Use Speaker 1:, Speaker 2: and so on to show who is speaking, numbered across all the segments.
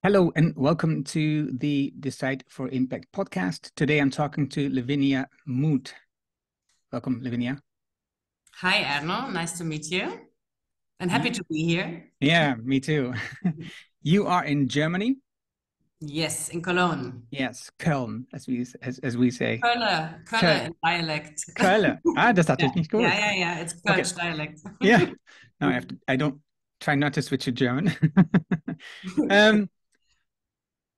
Speaker 1: Hello and welcome to the Decide for Impact podcast. Today I'm talking to Lavinia Muth. Welcome, Lavinia.
Speaker 2: Hi, Erno. Nice to meet you and happy
Speaker 1: Ye-
Speaker 2: to be here.
Speaker 1: Yeah, me too. You are in Germany?
Speaker 2: Yes, in Cologne.
Speaker 1: Yes, Köln, as we say.
Speaker 2: Kölle,
Speaker 1: Köl
Speaker 2: Kölle in dialect.
Speaker 1: Köln. Ah, das hatte
Speaker 2: Yeah,
Speaker 1: ich nicht
Speaker 2: yeah,
Speaker 1: gewusst.
Speaker 2: yeah, yeah. It's
Speaker 1: Okay,
Speaker 2: Kölsch dialect.
Speaker 1: yeah. No, I don't try not to switch to German. Um,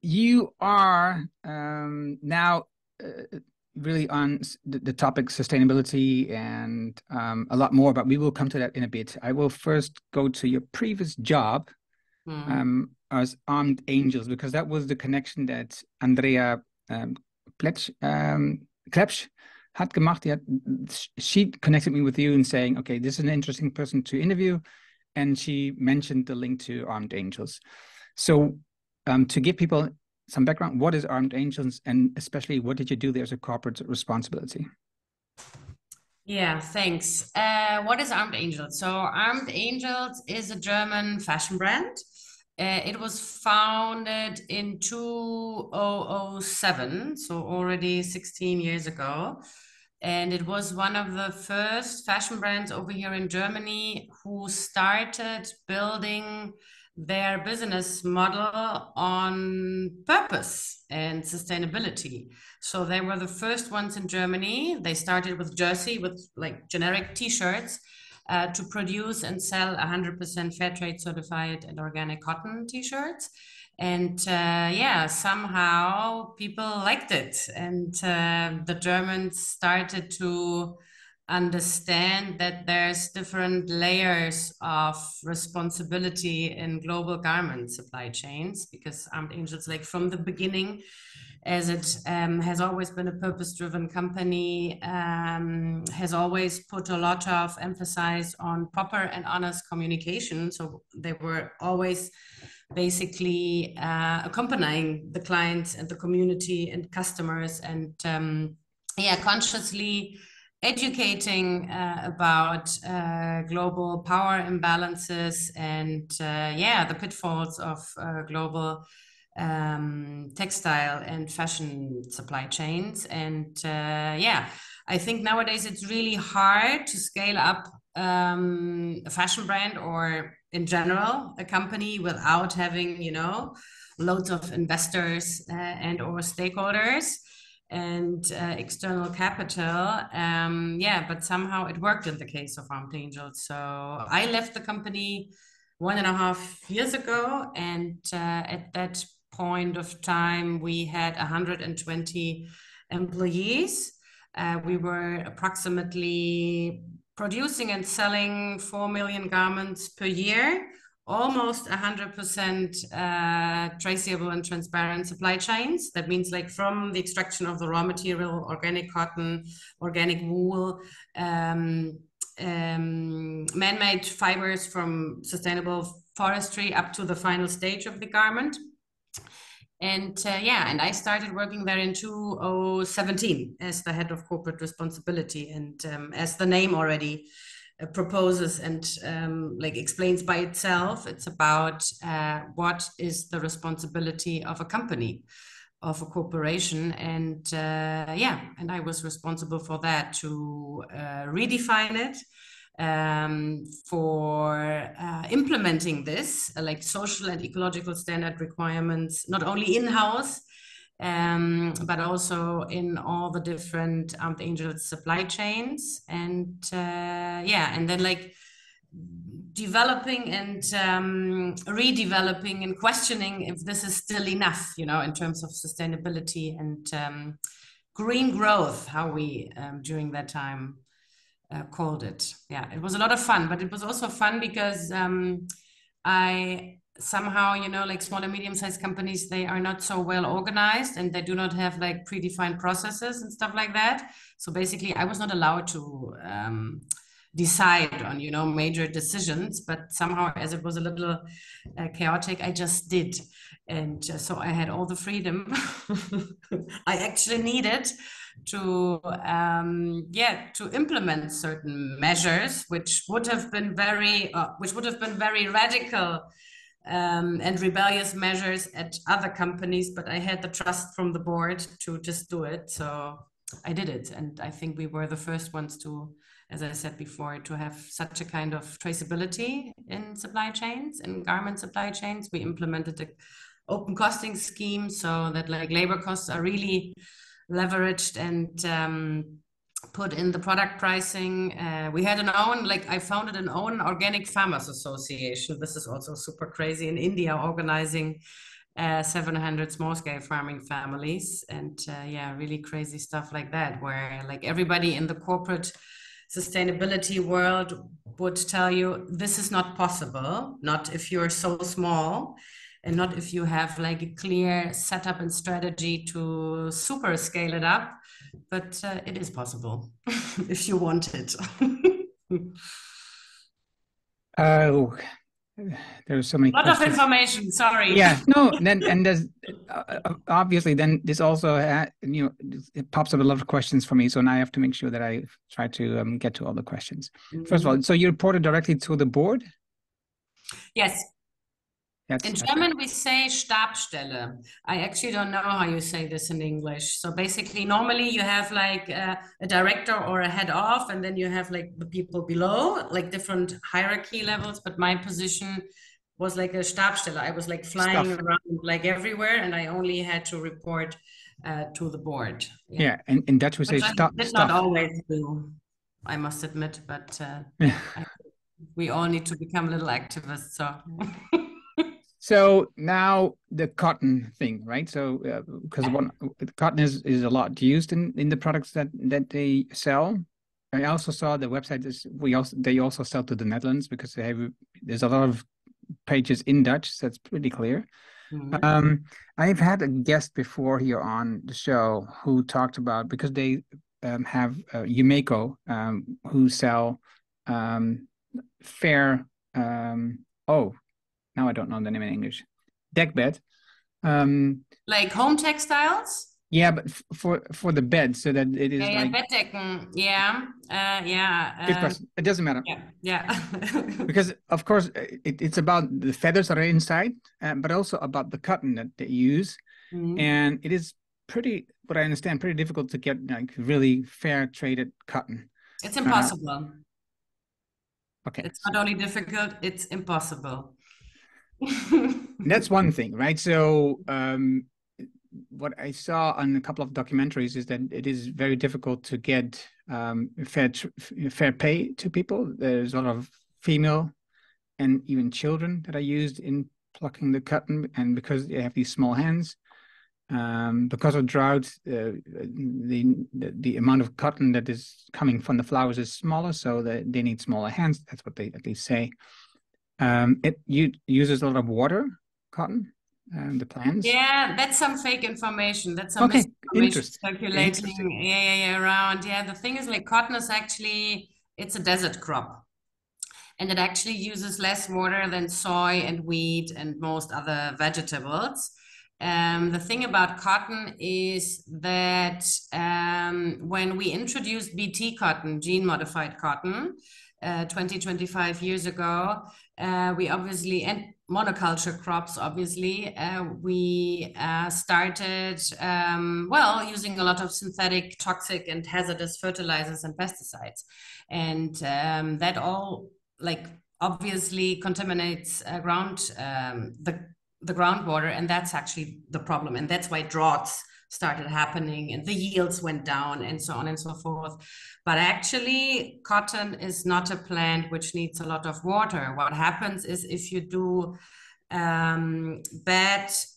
Speaker 1: you are now really on the topic sustainability and a lot more, but we will come to that in a bit. I will first go to your previous job
Speaker 2: Hmm.
Speaker 1: as Armed Angels, because that was the connection that Andrea Klepsch had gemacht. She connected me with you and saying, okay, this is an interesting person to interview. And she mentioned the link to Armed Angels. So to give people some background, what is Armed Angels, and especially what did you do there as a corporate responsibility?
Speaker 2: Yeah, thanks. What is Armed Angels? So, Armed Angels is a German fashion brand. It was founded in 2007, so already 16 years ago. And it was one of the first fashion brands over here in Germany who started building their business model on purpose and sustainability. So they were the first ones in Germany. They started with jersey, with like generic T-shirts, to produce and sell 100% fair trade certified and organic cotton T-shirts. And yeah, somehow people liked it. And the Germans started to understand that there's different layers of responsibility in global garment supply chains, because Armed Angels, like from the beginning, as it has always been a purpose-driven company, has always put a lot of emphasis on proper and honest communication. So they were always basically accompanying the clients and the community and customers, and yeah, consciously educating about global power imbalances and yeah, the pitfalls of global textile and fashion supply chains. And yeah, I think nowadays it's really hard to scale up a fashion brand or in general a company without having, you know, loads of investors and or stakeholders and external capital. Yeah, but somehow it worked in the case of Armed Angels. So I left the company 1.5 years ago, and at that point of time, we had 120 employees. We were approximately producing and selling 4 million garments per year, almost 100% traceable and transparent supply chains. That means like from the extraction of the raw material, organic cotton, organic wool, man-made fibers from sustainable forestry up to the final stage of the garment. And yeah, and I started working there in 2017 as the head of corporate responsibility. And as the name already proposes and like explains by itself, it's about what is the responsibility of a company, of a corporation. And yeah, and I was responsible for that, to redefine it, for implementing this, like social and ecological standard requirements, not only in-house, but also in all the different Armed Angels supply chains. And yeah, and then like developing and redeveloping and questioning if this is still enough, you know, in terms of sustainability and green growth, how we during that time called it. Yeah, it was a lot of fun, but it was also fun because I somehow, you know, like small and medium-sized companies, they are not so well organized and they do not have like predefined processes and stuff like that. So basically, I was not allowed to decide on, you know, major decisions, but somehow, as it was a little chaotic, I just did. And so I had all the freedom I actually needed to yeah, to implement certain measures which would have been very radical and rebellious measures at other companies, but I had the trust from the board to just do it. So I did it. And I think we were the first ones to, as I said before, to have such a kind of traceability in supply chains, in garment supply chains. We implemented the open costing scheme so that like labor costs are really leveraged and put in the product pricing. We had I founded an own organic farmers association. This is also super crazy in India, organizing 700 small scale farming families. And yeah, really crazy stuff like that, where like everybody in the corporate sustainability world would tell you, this is not possible, not if you're so small, and not if you have like a clear setup and strategy to super scale it up, but it is possible if you want it.
Speaker 1: Oh, there's so many
Speaker 2: A lot of
Speaker 1: questions.
Speaker 2: information, sorry.
Speaker 1: Yeah, no, and there's obviously then this also it pops up a lot of questions for me, so now I have to make sure that I try to get to all the questions. First of all, so you reported directly to the board?
Speaker 2: Yes.
Speaker 1: That's
Speaker 2: In German, we say Stabsstelle. I actually don't know how you say this in English. So basically, normally you have like a director or a head of, and then you have like the people below, like different hierarchy levels. But my position was like a Stabsstelle. I was like flying around like everywhere, and I only had to report to the board.
Speaker 1: Yeah, and in Dutch we say
Speaker 2: stuff. Did not always do, I must admit, but we all need to become little activists. So.
Speaker 1: So now the cotton thing, right? So because cotton is a lot used in the products that they sell. I also saw the website is they also sell to the Netherlands because there's a lot of pages in Dutch, so that's pretty clear. Mm-hmm. I've had a guest before here on the show who talked about, because they have Umeco who sell fair now I don't know the name in English. Deck bed.
Speaker 2: Like home textiles?
Speaker 1: Yeah, but for the bed, so that it is like
Speaker 2: Bettdecken. Yeah.
Speaker 1: Good question. It doesn't matter.
Speaker 2: Yeah.
Speaker 1: Because of course it's about the feathers that are inside, but also about the cotton that they use. Mm-hmm. And it is what I understand, pretty difficult to get like really fair traded cotton.
Speaker 2: It's impossible.
Speaker 1: Okay.
Speaker 2: It's not only difficult, it's impossible.
Speaker 1: That's one thing, right? So what I saw on a couple of documentaries is that it is very difficult to get fair pay to people. There's a lot of female and even children that are used in plucking the cotton, and because they have these small hands, because of drought, the amount of cotton that is coming from the flowers is smaller, so that they need smaller hands. That's what they at least say. It uses a lot of water, cotton, the plants.
Speaker 2: Yeah, that's some fake information. That's some misinformation circulating around. Yeah, the thing is, like, cotton is actually, it's a desert crop. And it actually uses less water than soy and wheat and most other vegetables. The thing about cotton is that when we introduced BT cotton, gene-modified cotton, 25 years ago, we obviously, and monoculture crops, obviously, we started, using a lot of synthetic, toxic, and hazardous fertilizers and pesticides. And that all, like, obviously contaminates the groundwater, and that's actually the problem. And that's why droughts started happening and the yields went down and so on and so forth. But actually, cotton is not a plant which needs a lot of water. What happens is if you do or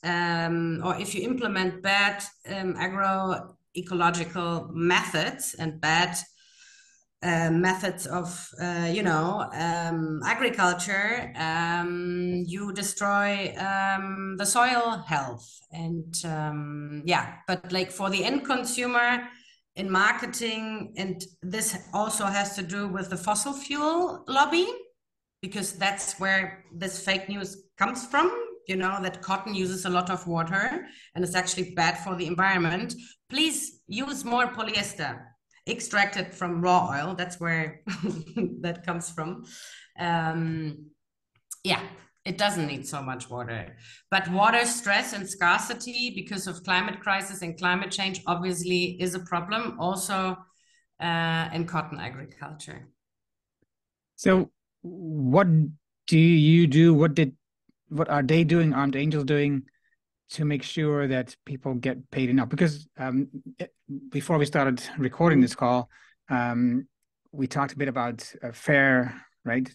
Speaker 2: if you implement bad agroecological methods and bad methods of agriculture, you destroy the soil health. And but like for the end consumer in marketing, and this also has to do with the fossil fuel lobby, because that's where this fake news comes from, that cotton uses a lot of water and it's actually bad for the environment. Please use more polyester extracted from raw oil. That's where that comes from. It doesn't need so much water. But water stress and scarcity because of climate crisis and climate change obviously is a problem also in cotton agriculture.
Speaker 1: So what do you do? What are they doing? Armed Angels doing to make sure that people get paid enough? Because before we started recording this call, we talked a bit about fair, right?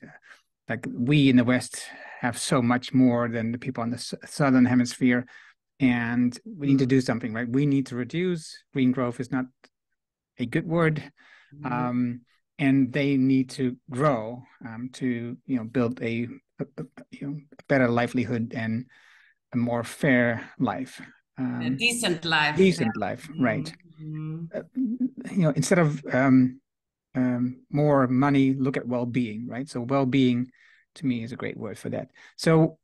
Speaker 1: Like we in the West have so much more than the people in the Southern Hemisphere, and we need to do something, right? We need to reduce. Green growth is not a good word. And they need to grow to build a better livelihood and a more fair life,
Speaker 2: A decent life.
Speaker 1: decent life, right? Instead of more money, look at well-being, right? So well-being to me is a great word for that. So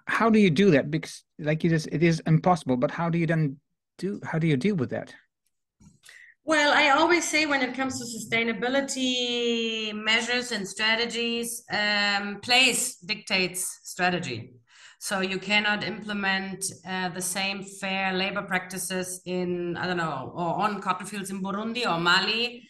Speaker 1: how do you do that? Because like you just, it is impossible, but how do you deal with that?
Speaker 2: Well, I always say when it comes to sustainability measures and strategies, place dictates strategy. So you cannot implement the same fair labor practices in, I don't know, or on cotton fields in Burundi or Mali,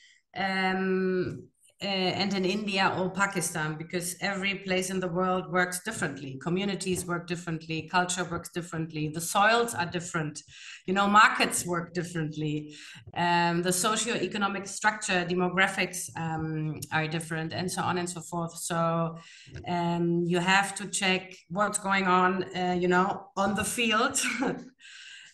Speaker 2: and in India or Pakistan, because every place in the world works differently. Communities work differently, culture works differently, the soils are different, markets work differently, the socio-economic structure, demographics are different, and so on and so forth. So you have to check what's going on, on the field.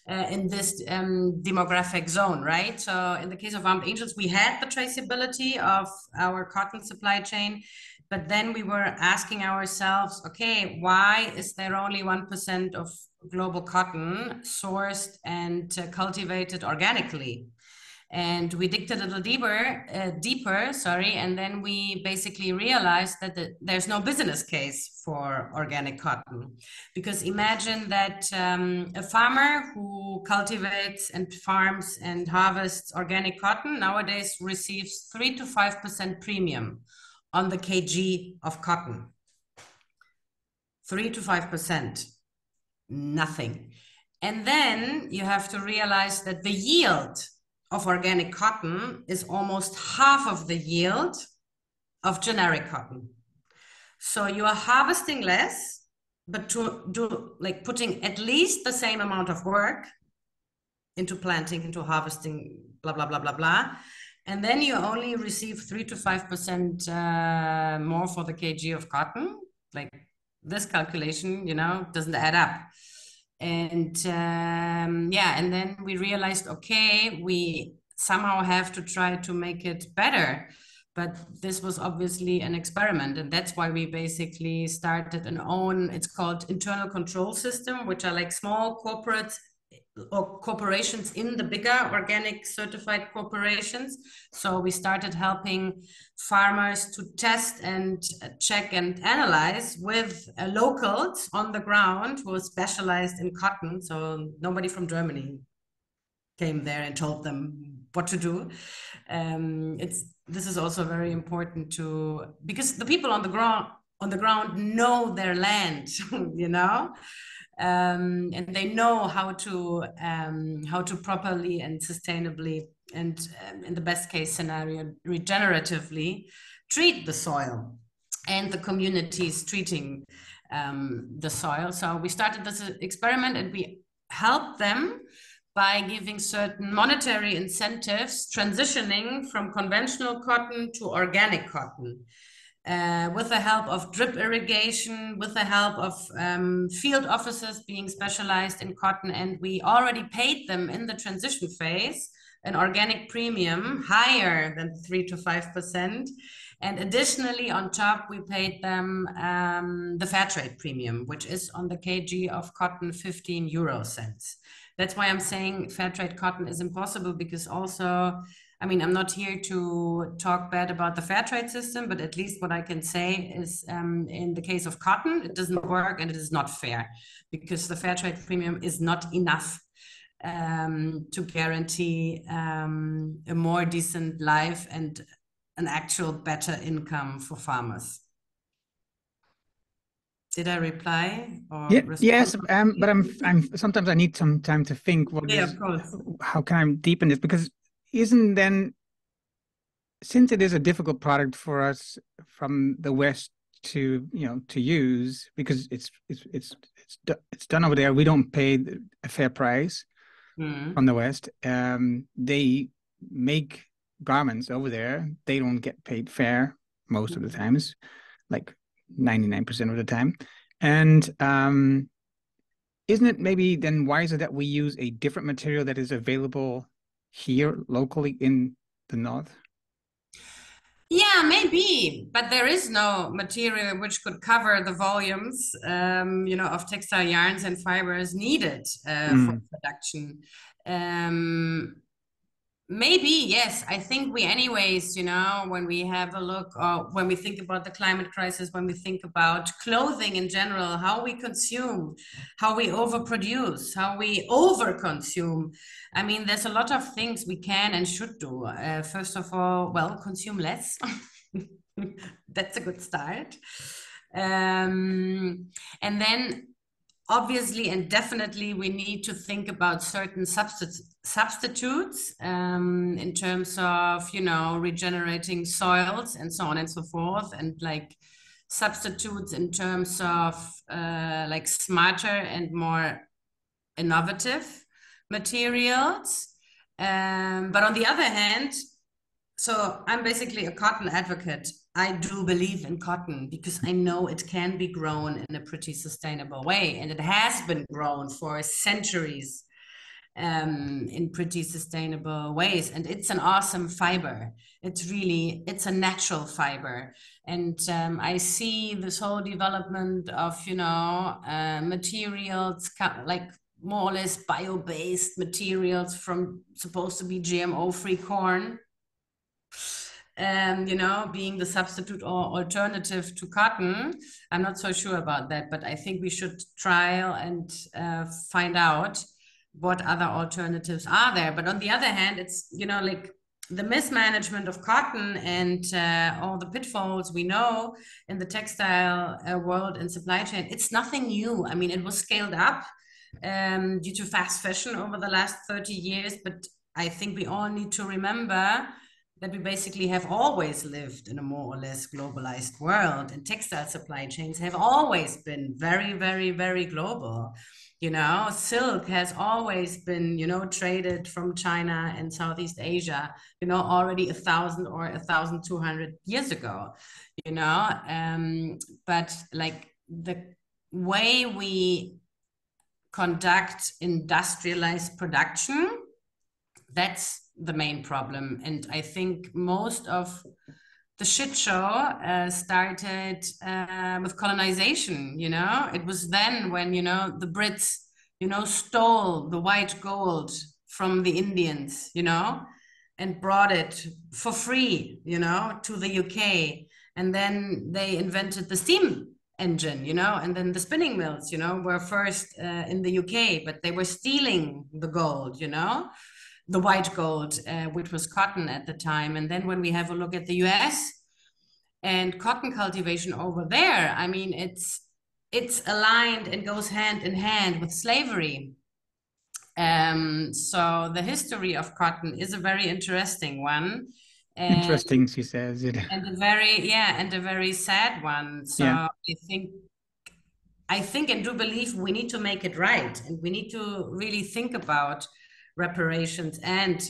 Speaker 2: In this demographic zone, right? So in the case of Armed Angels, we had the traceability of our cotton supply chain, but then we were asking ourselves, okay, why is there only 1% of global cotton sourced and cultivated organically? And we digged a little deeper, and then we basically realized that there's no business case for organic cotton. Because imagine that a farmer who cultivates and farms and harvests organic cotton nowadays receives 3 to 5% premium on the kg of cotton. 3 to 5%, nothing. And then you have to realize that the yield of organic cotton is almost half of the yield of generic cotton. So you are harvesting less, but to do like putting at least the same amount of work into planting, into harvesting, blah, blah, blah, blah, blah. And then you only receive 3 to 5% more for the kg of cotton. Like this calculation, doesn't add up. And and then we realized, okay, we somehow have to try to make it better. But this was obviously an experiment. And that's why we basically started it's called internal control system, which are like small corporates or corporations in the bigger organic certified corporations. So we started helping farmers to test and check and analyze with locals on the ground who are specialized in cotton. So nobody from Germany came there and told them what to do. This is also very important because the people on the ground know their land, and they know how to properly and sustainably and in the best case scenario regeneratively treat the soil and the communities treating the soil. So we started this experiment and we helped them by giving certain monetary incentives transitioning from conventional cotton to organic cotton. With the help of drip irrigation, with the help of field officers being specialized in cotton. And we already paid them in the transition phase an organic premium higher than 3 to 5%. And additionally, on top, we paid them the fair trade premium, which is on the kg of cotton 15 euro cents. That's why I'm saying fair trade cotton is impossible, because also, I'm not here to talk bad about the fair trade system, but at least what I can say is in the case of cotton, it doesn't work and it is not fair, because the fair trade premium is not enough to guarantee a more decent life and an actual better income for farmers. Did I reply or
Speaker 1: Yeah,
Speaker 2: respond?
Speaker 1: yes, but I'm sometimes I need some time to think
Speaker 2: Yeah, of course.
Speaker 1: how can I deepen this? Because isn't then, since it is a difficult product for us from the West to, to use, because it's done over there, we don't pay a fair price from the West. They make garments over there. They don't get paid fair most of the times, like 99% of the time. And isn't it maybe then wiser that we use a different material that is available here locally in the North?
Speaker 2: Yeah, maybe, but there is no material which could cover the volumes, of textile yarns and fibers needed for
Speaker 1: Mm.
Speaker 2: production. Um, Maybe, yes. I think we, anyways, when we have a look or when we think about the climate crisis, when we think about clothing in general, how we consume, how we overproduce, how we overconsume. I mean, there's a lot of things we can and should do. First of all, well, consume less. That's a good start. And then obviously and definitely we need to think about certain substitutes in terms of regenerating soils and so on and so forth, and like substitutes in terms of like smarter and more innovative materials. But on the other hand, so I'm basically a cotton advocate. I do believe in cotton because I know it can be grown in a pretty sustainable way, and it has been grown for centuries in pretty sustainable ways. And it's an awesome fiber. It's a natural fiber. And I see this whole development of, materials like more or less bio-based materials from supposed to be GMO-free corn, being the substitute or alternative to cotton. I'm not so sure about that, but I think we should trial and find out what other alternatives are there. But on the other hand, it's, like the mismanagement of cotton and all the pitfalls we know in the textile world and supply chain. It's nothing new. I mean, it was scaled up due to fast fashion over the last 30 years, but I think we all need to remember that we basically have always lived in a more or less globalized world, and textile supply chains have always been very, very, very global. Silk has always been, traded from China and Southeast Asia, already 1,000 or 1,200 years ago, but like the way we conduct industrialized production, that's the main problem. And I think most of the shit show started with colonization. It was then when, the Brits, stole the white gold from the Indians, and brought it for free, to the UK. And then they invented the steam engine, and then the spinning mills, were first in the UK, but they were stealing the gold, the white gold, which was cotton at the time. And then when we have a look at the US and cotton cultivation over there, I mean, it's aligned and goes hand in hand with slavery. So the history of cotton is a very interesting one. And,
Speaker 1: Interesting, she says it.
Speaker 2: and a very sad one. So
Speaker 1: Yeah.
Speaker 2: I think and do believe we need to make it right, and we need to really think about reparations and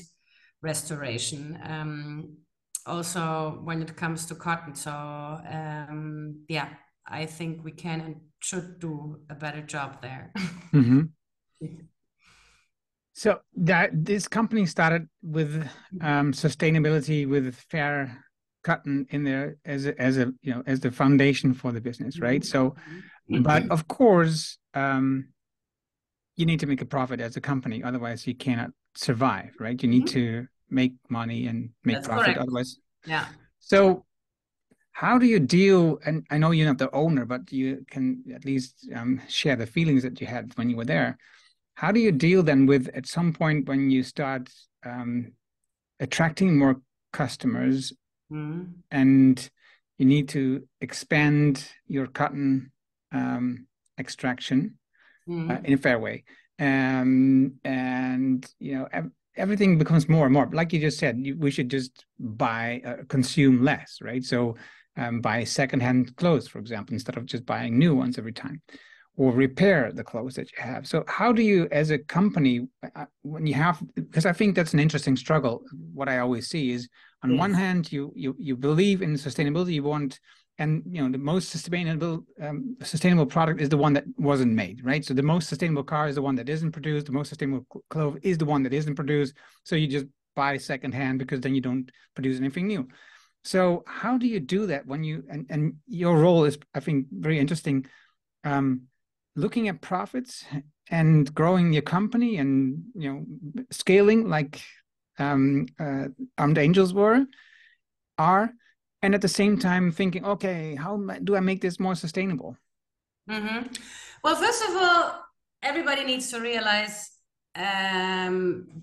Speaker 2: restoration. Also, when it comes to cotton. So, yeah, I think we can and should do a better job there.
Speaker 1: Mm-hmm. So that this company started with sustainability, with fair cotton in there as the foundation for the business, right? So, but of course, you need to make a profit as a company, otherwise you cannot survive, right? You need to make money and make
Speaker 2: That's
Speaker 1: profit,
Speaker 2: correct.
Speaker 1: otherwise.
Speaker 2: Yeah.
Speaker 1: So how do you deal, and I know you're not the owner, but you can at least share the feelings that you had when you were there. How do you deal then with, at some point when you start attracting more customers and you need to expand your cotton extraction
Speaker 2: Mm.
Speaker 1: in a fair way. And everything becomes more and more. Like you just said, we should just consume less, right? So buy secondhand clothes, for example, instead of just buying new ones every time, or repair the clothes that you have. So how do you, as a company, when you have, because I think that's an interesting struggle. What I always see is, on one hand, you believe in sustainability, you want, and the most sustainable product is the one that wasn't made, right? So the most sustainable car is the one that isn't produced. The most sustainable clothes is the one that isn't produced. So you just buy secondhand because then you don't produce anything new. So how do you do that when you, and your role is, I think, very interesting, looking at profits and growing your company and scaling like Armed Angels are, and at the same time thinking, okay, how do I make this more sustainable?
Speaker 2: Mm-hmm. Well, first of all, everybody needs to realize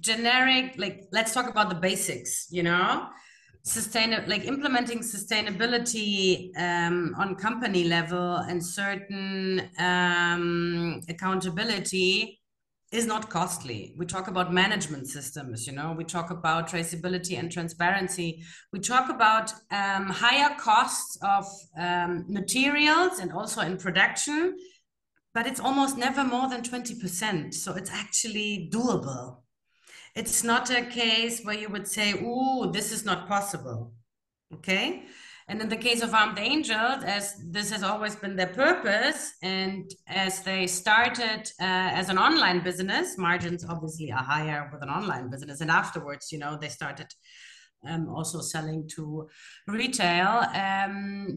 Speaker 2: generic, like, let's talk about the basics, like implementing sustainability on company level and certain accountability is not costly. We talk about management systems, we talk about traceability and transparency. We talk about higher costs of materials and also in production, but it's almost never more than 20%. So it's actually doable. It's not a case where you would say, "Ooh, this is not possible." Okay. And in the case of Armed Angels, as this has always been their purpose, and as they started as an online business, margins obviously are higher with an online business. And afterwards, they started also selling to retail.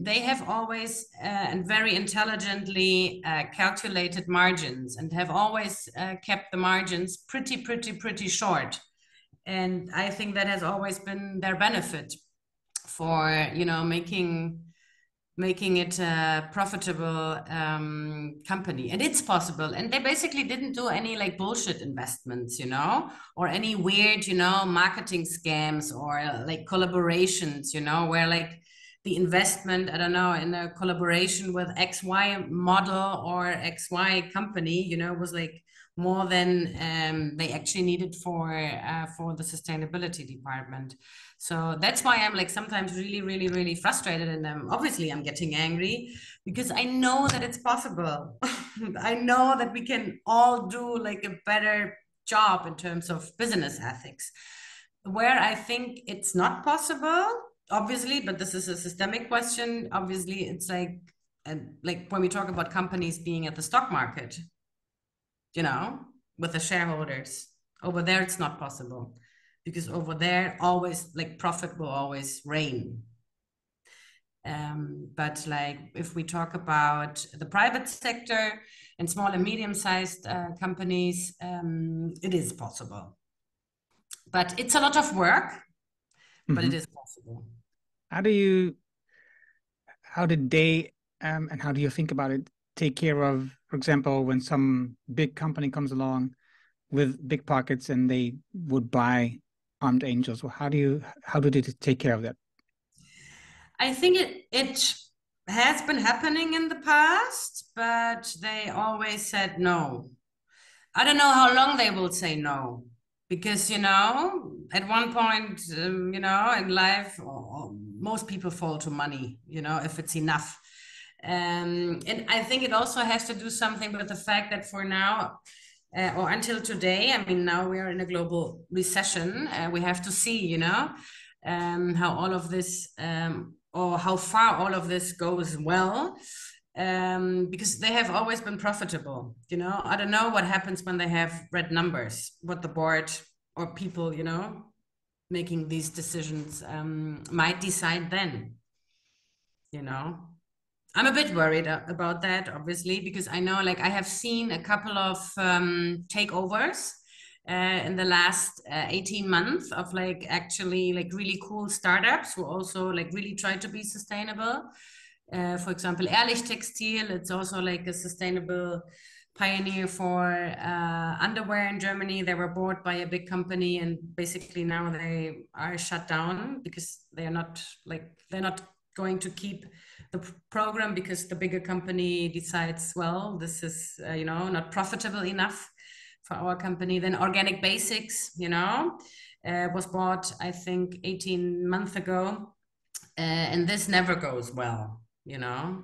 Speaker 2: They have always and very intelligently calculated margins, and have always kept the margins pretty short. And I think that has always been their benefit for making it a profitable company. And it's possible. And they basically didn't do any like bullshit investments, or any weird, marketing scams or like collaborations, where like the investment, I don't know, in a collaboration with XY model or XY company, was like more than they actually needed for the sustainability department. So that's why I'm like sometimes really frustrated, and obviously I'm getting angry because I know that it's possible. I know that we can all do like a better job in terms of business ethics. Where I think it's not possible, obviously, but this is a systemic question. Obviously, it's like when we talk about companies being at the stock market, with the shareholders. Over there, it's not possible, because over there, always like profit will always reign. But like if we talk about the private sector and small and medium-sized companies, it is possible. But it's a lot of work, but it is possible.
Speaker 1: How did they, and how do you think about it, take care of, for example, when some big company comes along with big pockets and they would buy Armed Angels? Well, how do they take care of that?
Speaker 2: I think it has been happening in the past, but they always said no. I don't know how long they will say no, because at one point in life, most people fall to money, if it's enough. And I think it also has to do something with the fact that for now, or until today, I mean, now we are in a global recession. We have to see, how all of this, or how far all of this goes well, because they have always been profitable. I don't know what happens when they have red numbers, what the board or people, making these decisions might decide then. I'm a bit worried about that, obviously, because I know, like, I have seen a couple of takeovers in the last 18 months of like actually like really cool startups who also like really try to be sustainable. For example, Ehrlich Textil, it's also like a sustainable pioneer for underwear in Germany. They were bought by a big company, and basically now they are shut down because they're not going to keep the program because the bigger company decides, well, this is, not profitable enough for our company. Then Organic Basics, was bought, I think, 18 months ago. And this never goes well, Yeah.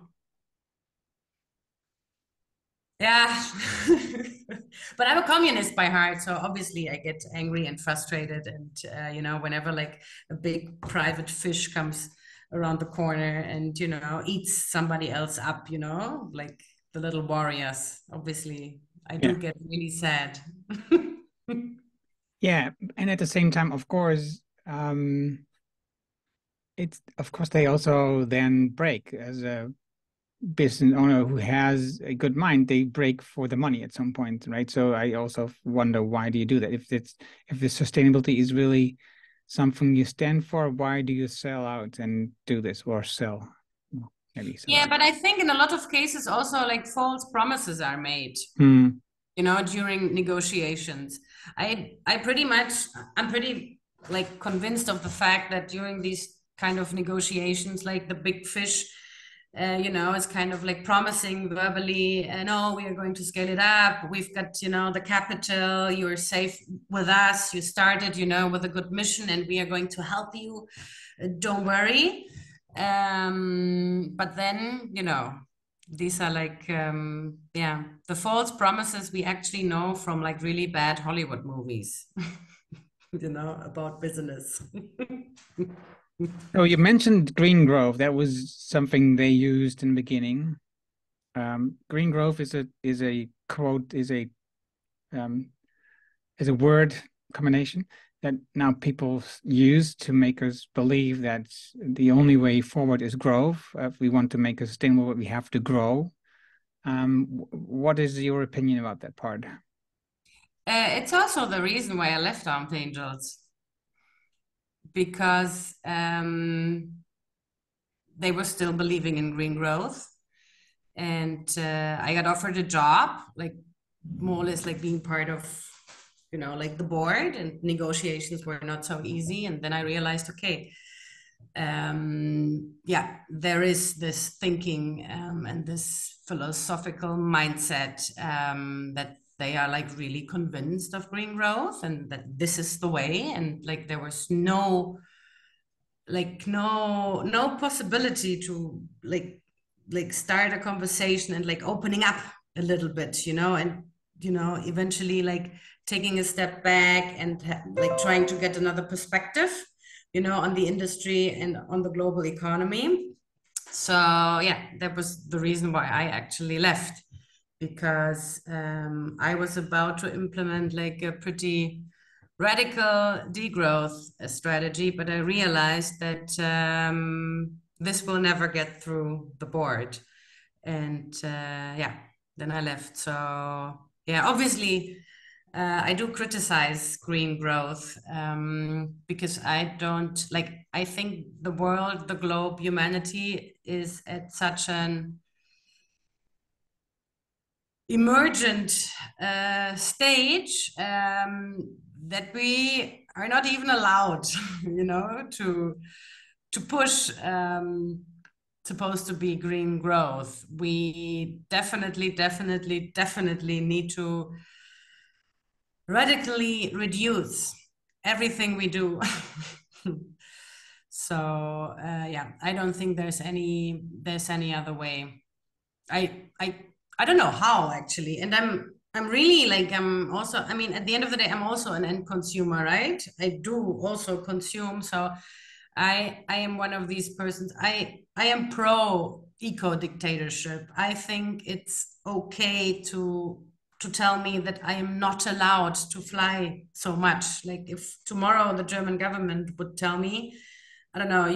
Speaker 2: But I'm a communist by heart, so obviously I get angry and frustrated, and whenever like a big private fish comes around the corner and eats somebody else up, like the little warriors, obviously I do get really sad.
Speaker 1: Yeah, and at the same time, of course, they also then break as a business owner who has a good mind. They break for the money at some point, right? So I also wonder, why do you do that? If the sustainability is really something you stand for, why do you sell out and do this, or sell? Maybe sell
Speaker 2: Yeah,
Speaker 1: out.
Speaker 2: but I think in a lot of cases also like false promises are made. During negotiations. I'm pretty like convinced of the fact that during these kind of negotiations, like the big fish, is kind of like promising verbally, no, we are going to scale it up. We've got, the capital, you're safe with us. You started, with a good mission and we are going to help you. Don't worry. But then, these are like the false promises we actually know from like really bad Hollywood movies about business.
Speaker 1: Oh, you mentioned green growth. That was something they used in the beginning. Green growth is a quote, is a word combination that now people use to make us believe that the only way forward is growth. If we want to make a sustainable, we have to grow. What is your opinion about that part?
Speaker 2: It's also the reason why I left Armed Angels, because they were still believing in green growth. And I got offered a job, like more or less like being part of, like the board, and negotiations were not so easy. And then I realized, okay, there is this thinking and this philosophical mindset that they are like really convinced of green growth and that this is the way. And like there was no possibility to like start a conversation and like opening up a little bit, and eventually like taking a step back and like trying to get another perspective, on the industry and on the global economy. So yeah, that was the reason why I actually left, because I was about to implement like a pretty radical degrowth strategy, but I realized that this will never get through the board. And then I left. So yeah, obviously I do criticize green growth because I don't like, I think the world, the globe, humanity is at such an emergent stage that we are not even allowed, to push supposed to be green growth. We definitely need to radically reduce everything we do. So I don't think there's any other way. I don't know how, actually. And I'm really like, I'm also, I mean, at the end of the day, I'm also an end consumer, right? I do also consume. So I am one of these persons. I am pro eco dictatorship. I think it's okay to tell me that I am not allowed to fly so much. Like if tomorrow the German government would tell me, I don't know,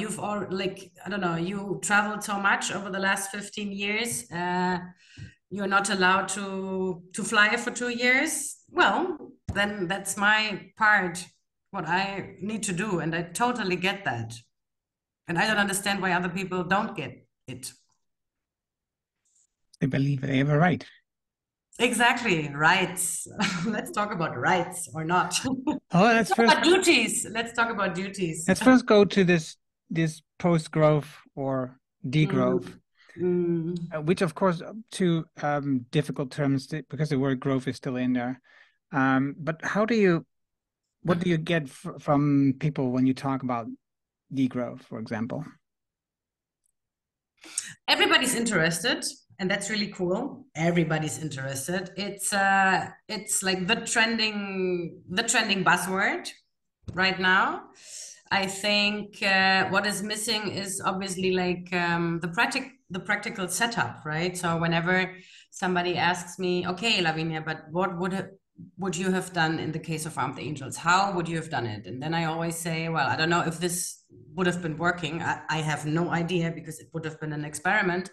Speaker 2: you traveled so much over the last 15 years. You're not allowed to fly for 2 years. Well, then that's my part, what I need to do. And I totally get that. And I don't understand why other people don't get it.
Speaker 1: They believe they have a right.
Speaker 2: Exactly, rights. Let's talk about rights or not.
Speaker 1: Oh, let's first
Speaker 2: about duties. Let's talk about duties.
Speaker 1: Let's first go to this post-growth or degrowth. which of course two difficult terms because the word growth is still in there. But what do you get from people when you talk about degrowth, for example?
Speaker 2: Everybody's interested, and that's really cool. Everybody's interested. It's like the trending buzzword right now. I think what is missing is obviously like the practical setup, right? So whenever somebody asks me, okay, Lavinia, but what would you have done in the case of Armed Angels? How would you have done it? And then I always say, well, I don't know if this would have been working. I have no idea because it would have been an experiment.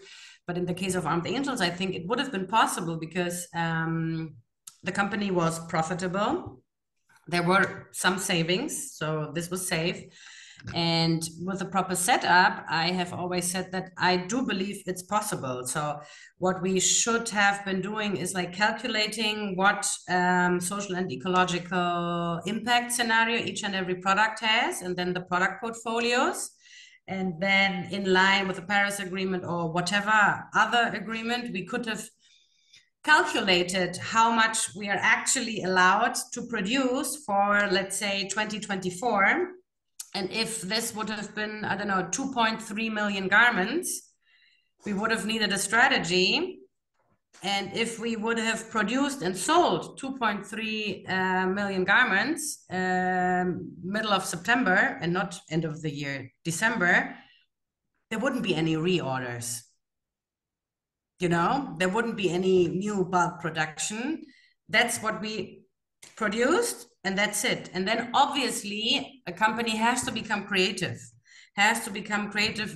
Speaker 2: But in the case of Armed Angels, I think it would have been possible because the company was profitable. There were some savings, so this was safe. And with the proper setup, I have always said that I do believe it's possible. So what we should have been doing is like calculating what social and ecological impact scenario each and every product has, and then the product portfolios. And then in line with the Paris Agreement or whatever other agreement, we could have calculated how much we are actually allowed to produce for, let's say, 2024. And if this would have been, I don't know, 2.3 million garments, we would have needed a strategy. And if we would have produced and sold 2.3 million garments middle of September and not end of the year, December, there wouldn't be any reorders. You know, there wouldn't be any new bulk production. That's what we produced, and that's it. And then obviously a company has to become creative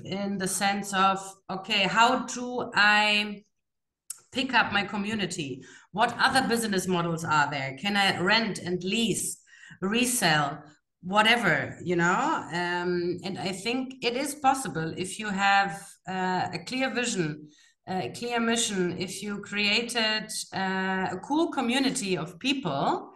Speaker 2: in the sense of, okay, how do I pick up my community? What other business models are there? Can I rent and lease, resell, whatever, you know? And I think it is possible if you have a clear vision, a clear mission, if you created a cool community of people,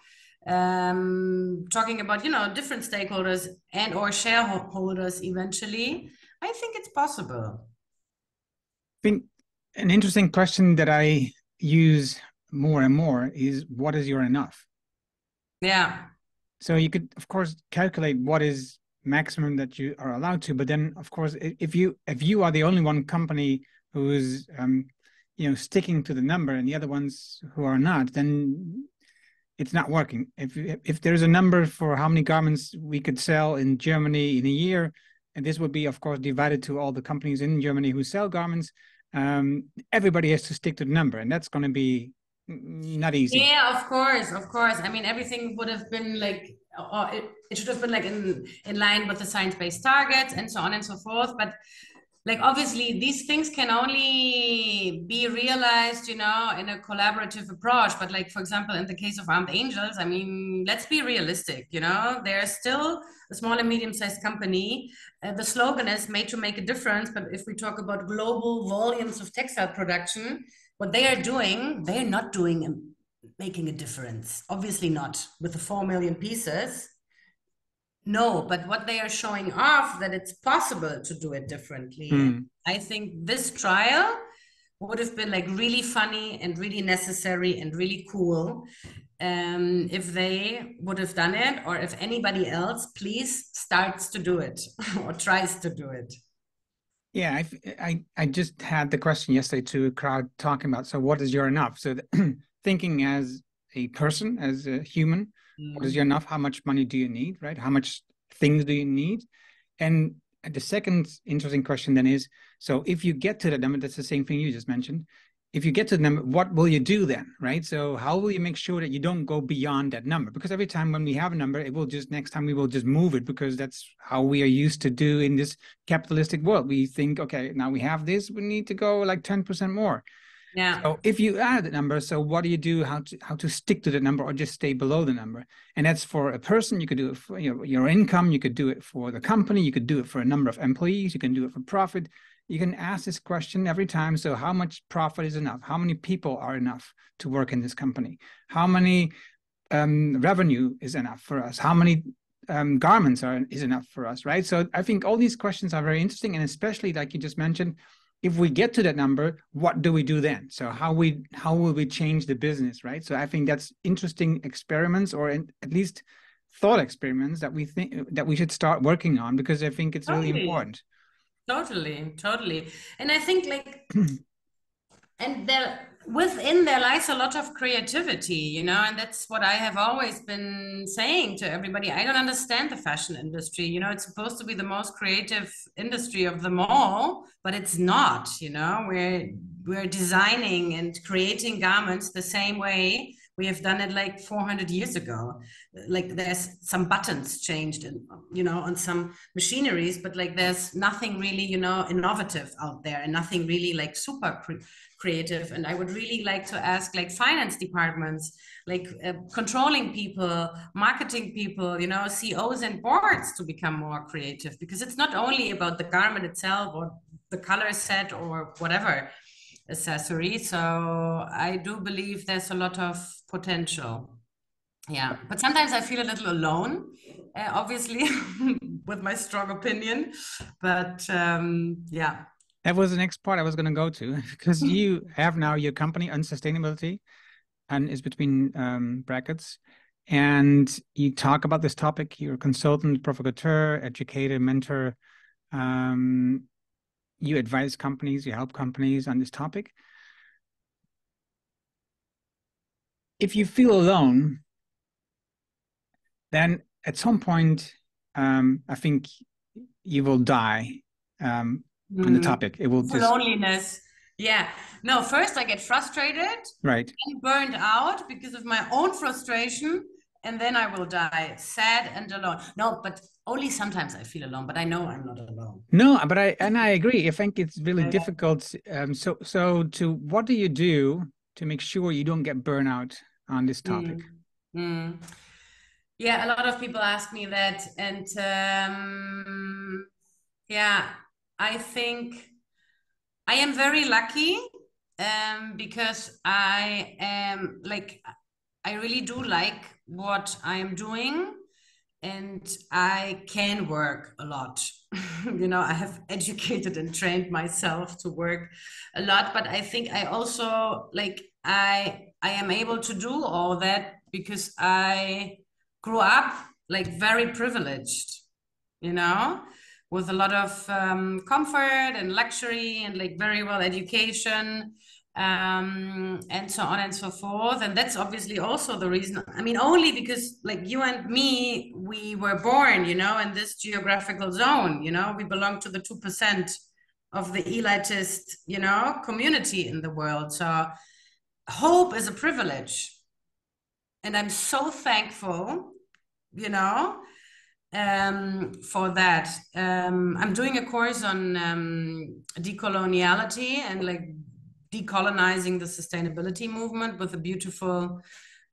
Speaker 2: talking about, you know, different stakeholders and or shareholders eventually, I think it's possible.
Speaker 1: I think an interesting question that I use more and more is, what is your enough?
Speaker 2: Yeah.
Speaker 1: So you could, of course, calculate what is maximum that you are allowed to, but then, of course, if you are the only one company who's sticking to the number and the other ones who are not, then it's not working. If there's a number for how many garments we could sell in Germany in a year, and this would be, of course, divided to all the companies in Germany who sell garments, everybody has to stick to the number, and that's going to be not easy.
Speaker 2: Yeah, of course. I mean, everything would have been like, or it should have been like in line with the science-based targets and so on and so forth. But like, obviously, these things can only be realized, you know, in a collaborative approach. But like, for example, in the case of Armed Angels, I mean, let's be realistic, you know, they're still a small and medium-sized company. The slogan is made to make a difference. But if we talk about global volumes of textile production, what they are doing, they're not doing making a difference. Obviously not with the 4 million pieces. No, but what they are showing off that it's possible to do it differently. And I think this trial would have been like really funny and really necessary and really cool if they would have done it, or if anybody else please starts to do it or tries to do it.
Speaker 1: Yeah, I just had the question yesterday to a crowd talking about, so what is your enough? So thinking as a person, as a human, what is your enough? How much money do you need, right? How much things do you need? And the second interesting question then is, so if you get to the number, that's the same thing you just mentioned. If you get to the number, what will you do then, right? So how will you make sure that you don't go beyond that number? Because every time when we have a number, it will just, next time we will just move it, because that's how we are used to do in this capitalistic world. We think, okay, now we have this, we need to go like 10% more.
Speaker 2: Yeah.
Speaker 1: So if you add the number, so what do you do? How to stick to the number or just stay below the number? And that's for a person. You could do it for your income. You could do it for the company. You could do it for a number of employees. You can do it for profit. You can ask this question every time. So how much profit is enough? How many people are enough to work in this company? How many revenue is enough for us? How many garments is enough for us, right? So I think all these questions are very interesting. And especially like you just mentioned, if we get to that number, what do we do then? So how will we change the business, right? So I think that's interesting experiments, or at least thought experiments that we think that we should start working on, because I think it's really
Speaker 2: Totally,
Speaker 1: important.
Speaker 2: totally. And I think like, and within there lies a lot of creativity, you know, and that's what I have always been saying to everybody. I don't understand the fashion industry. You know, it's supposed to be the most creative industry of them all, but it's not. You know, we're designing and creating garments the same way we have done it like 400 years ago. Like there's some buttons changed, and you know, on some machineries, but like there's nothing really, you know, innovative out there, and nothing really like super creative. And I would really like to ask like finance departments, like controlling people, marketing people, you know, CEOs and boards to become more creative, because it's not only about the garment itself or the color set or whatever accessory. So I do believe there's a lot of potential. Yeah, but sometimes I feel a little alone, obviously, with my strong opinion. But yeah.
Speaker 1: That was the next part I was going to go to, because you have now your company Unsustainability, and is between brackets, and you talk about this topic. You're a consultant, provocateur, educator, mentor. Um, you advise companies, you help companies on this topic. If you feel alone, then at some point, I think you will die on the topic. It will just,
Speaker 2: Loneliness. Yeah. No, first I get frustrated
Speaker 1: right.
Speaker 2: and burned out because of my own frustration, and then I will die sad and alone. No, but only sometimes I feel alone, but I know I'm not alone.
Speaker 1: No, but I agree. I think it's really
Speaker 2: Yeah.
Speaker 1: difficult. What do you do to make sure you don't get burnout on this topic?
Speaker 2: Mm. Yeah, a lot of people ask me that, and yeah, I think I am very lucky, because I am like, I really do like what I am doing, and I can work a lot. You know, I have educated and trained myself to work a lot, but I think I also like, I am able to do all that because I grew up like very privileged, you know, with a lot of comfort and luxury and like very well education, and so on and so forth. And that's obviously also the reason. I mean, only because like you and me, we were born, you know, in this geographical zone. You know, we belong to the 2% of the elitist, you know, community in the world. So hope is a privilege, and I'm so thankful, you know, for that. I'm doing a course on decoloniality and like decolonizing the sustainability movement with a beautiful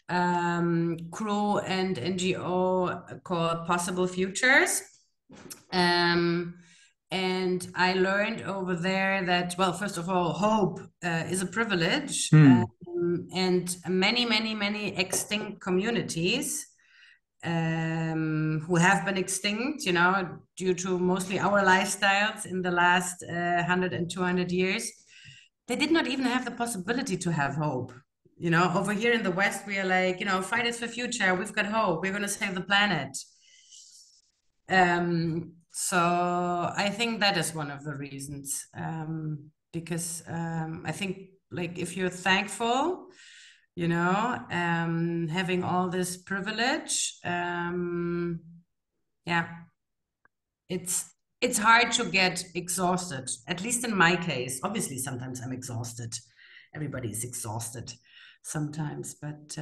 Speaker 2: crew and NGO called Possible Futures. And I learned over there that, well, first of all, hope is a privilege, and many extinct communities who have been extinct, you know, due to mostly our lifestyles in the last 100 and 200 years, they did not even have the possibility to have hope. You know, over here in the West, we are like, you know, Fridays for Future, we've got hope, we're going to save the planet. So I think that is one of the reasons, because I think like if you're thankful, you know, having all this privilege, yeah, it's hard to get exhausted, at least in my case. Obviously, sometimes I'm exhausted. Everybody's exhausted sometimes, but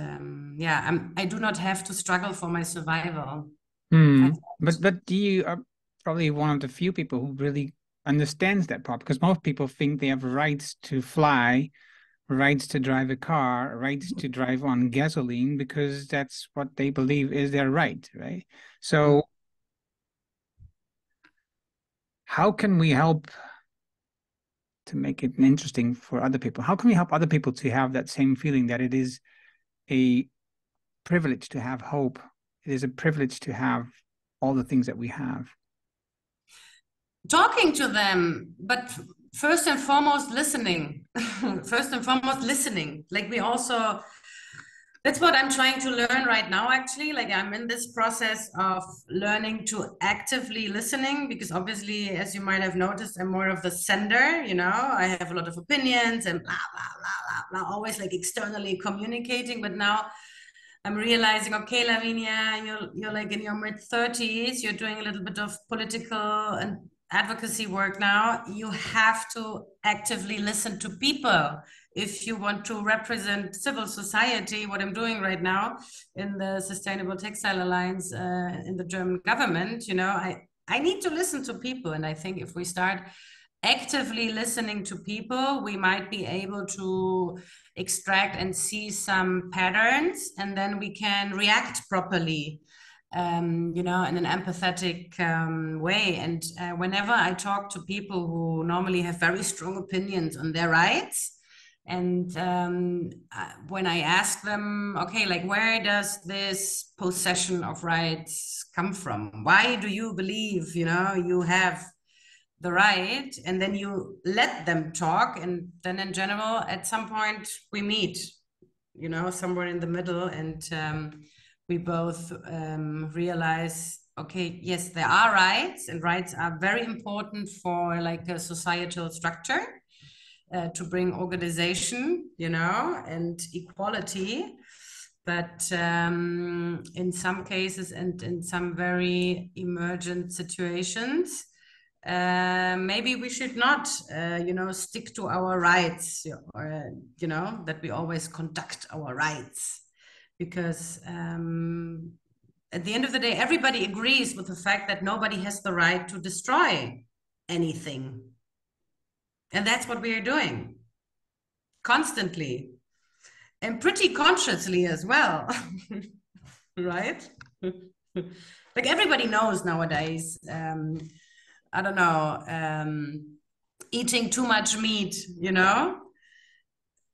Speaker 2: yeah, I do not have to struggle for my survival.
Speaker 1: But you are probably one of the few people who really understands that part, because most people think they have rights to fly, rights to drive a car, rights to drive on gasoline, because that's what they believe is their right, right? So how can we help to make it interesting for other people? How can we help other people to have that same feeling that it is a privilege to have hope? It is a privilege to have all the things that we have.
Speaker 2: Talking to them, but First and foremost, listening. First and foremost, listening. Like we also, that's what I'm trying to learn right now, actually. Like I'm in this process of learning to actively listening, because obviously, as you might have noticed, I'm more of the sender, you know, I have a lot of opinions and blah, blah, blah, blah, blah, always like externally communicating. But now I'm realizing, okay, Lavinia, you're like in your mid-30s, you're doing a little bit of political and advocacy work now. You have to actively listen to people if you want to represent civil society. What I'm doing right now in the Sustainable Textile Alliance in the German government, you know, I need to listen to people. And I think if we start actively listening to people, we might be able to extract and see some patterns, and then we can react properly, you know, in an empathetic way. And whenever I talk to people who normally have very strong opinions on their rights, and when I ask them, okay, like where does this possession of rights come from? Why do you believe, you know, you have the right? And then you let them talk, and then in general at some point we meet, you know, somewhere in the middle, and we both realize, okay, yes, there are rights, and rights are very important for like a societal structure, to bring organization, you know, and equality. But in some cases and in some very emergent situations, maybe we should not, you know, stick to our rights, or, you know, that we always conduct our rights, because at the end of the day, everybody agrees with the fact that nobody has the right to destroy anything. And that's what we are doing constantly and pretty consciously as well. Right? Like everybody knows nowadays, I don't know, eating too much meat, you know,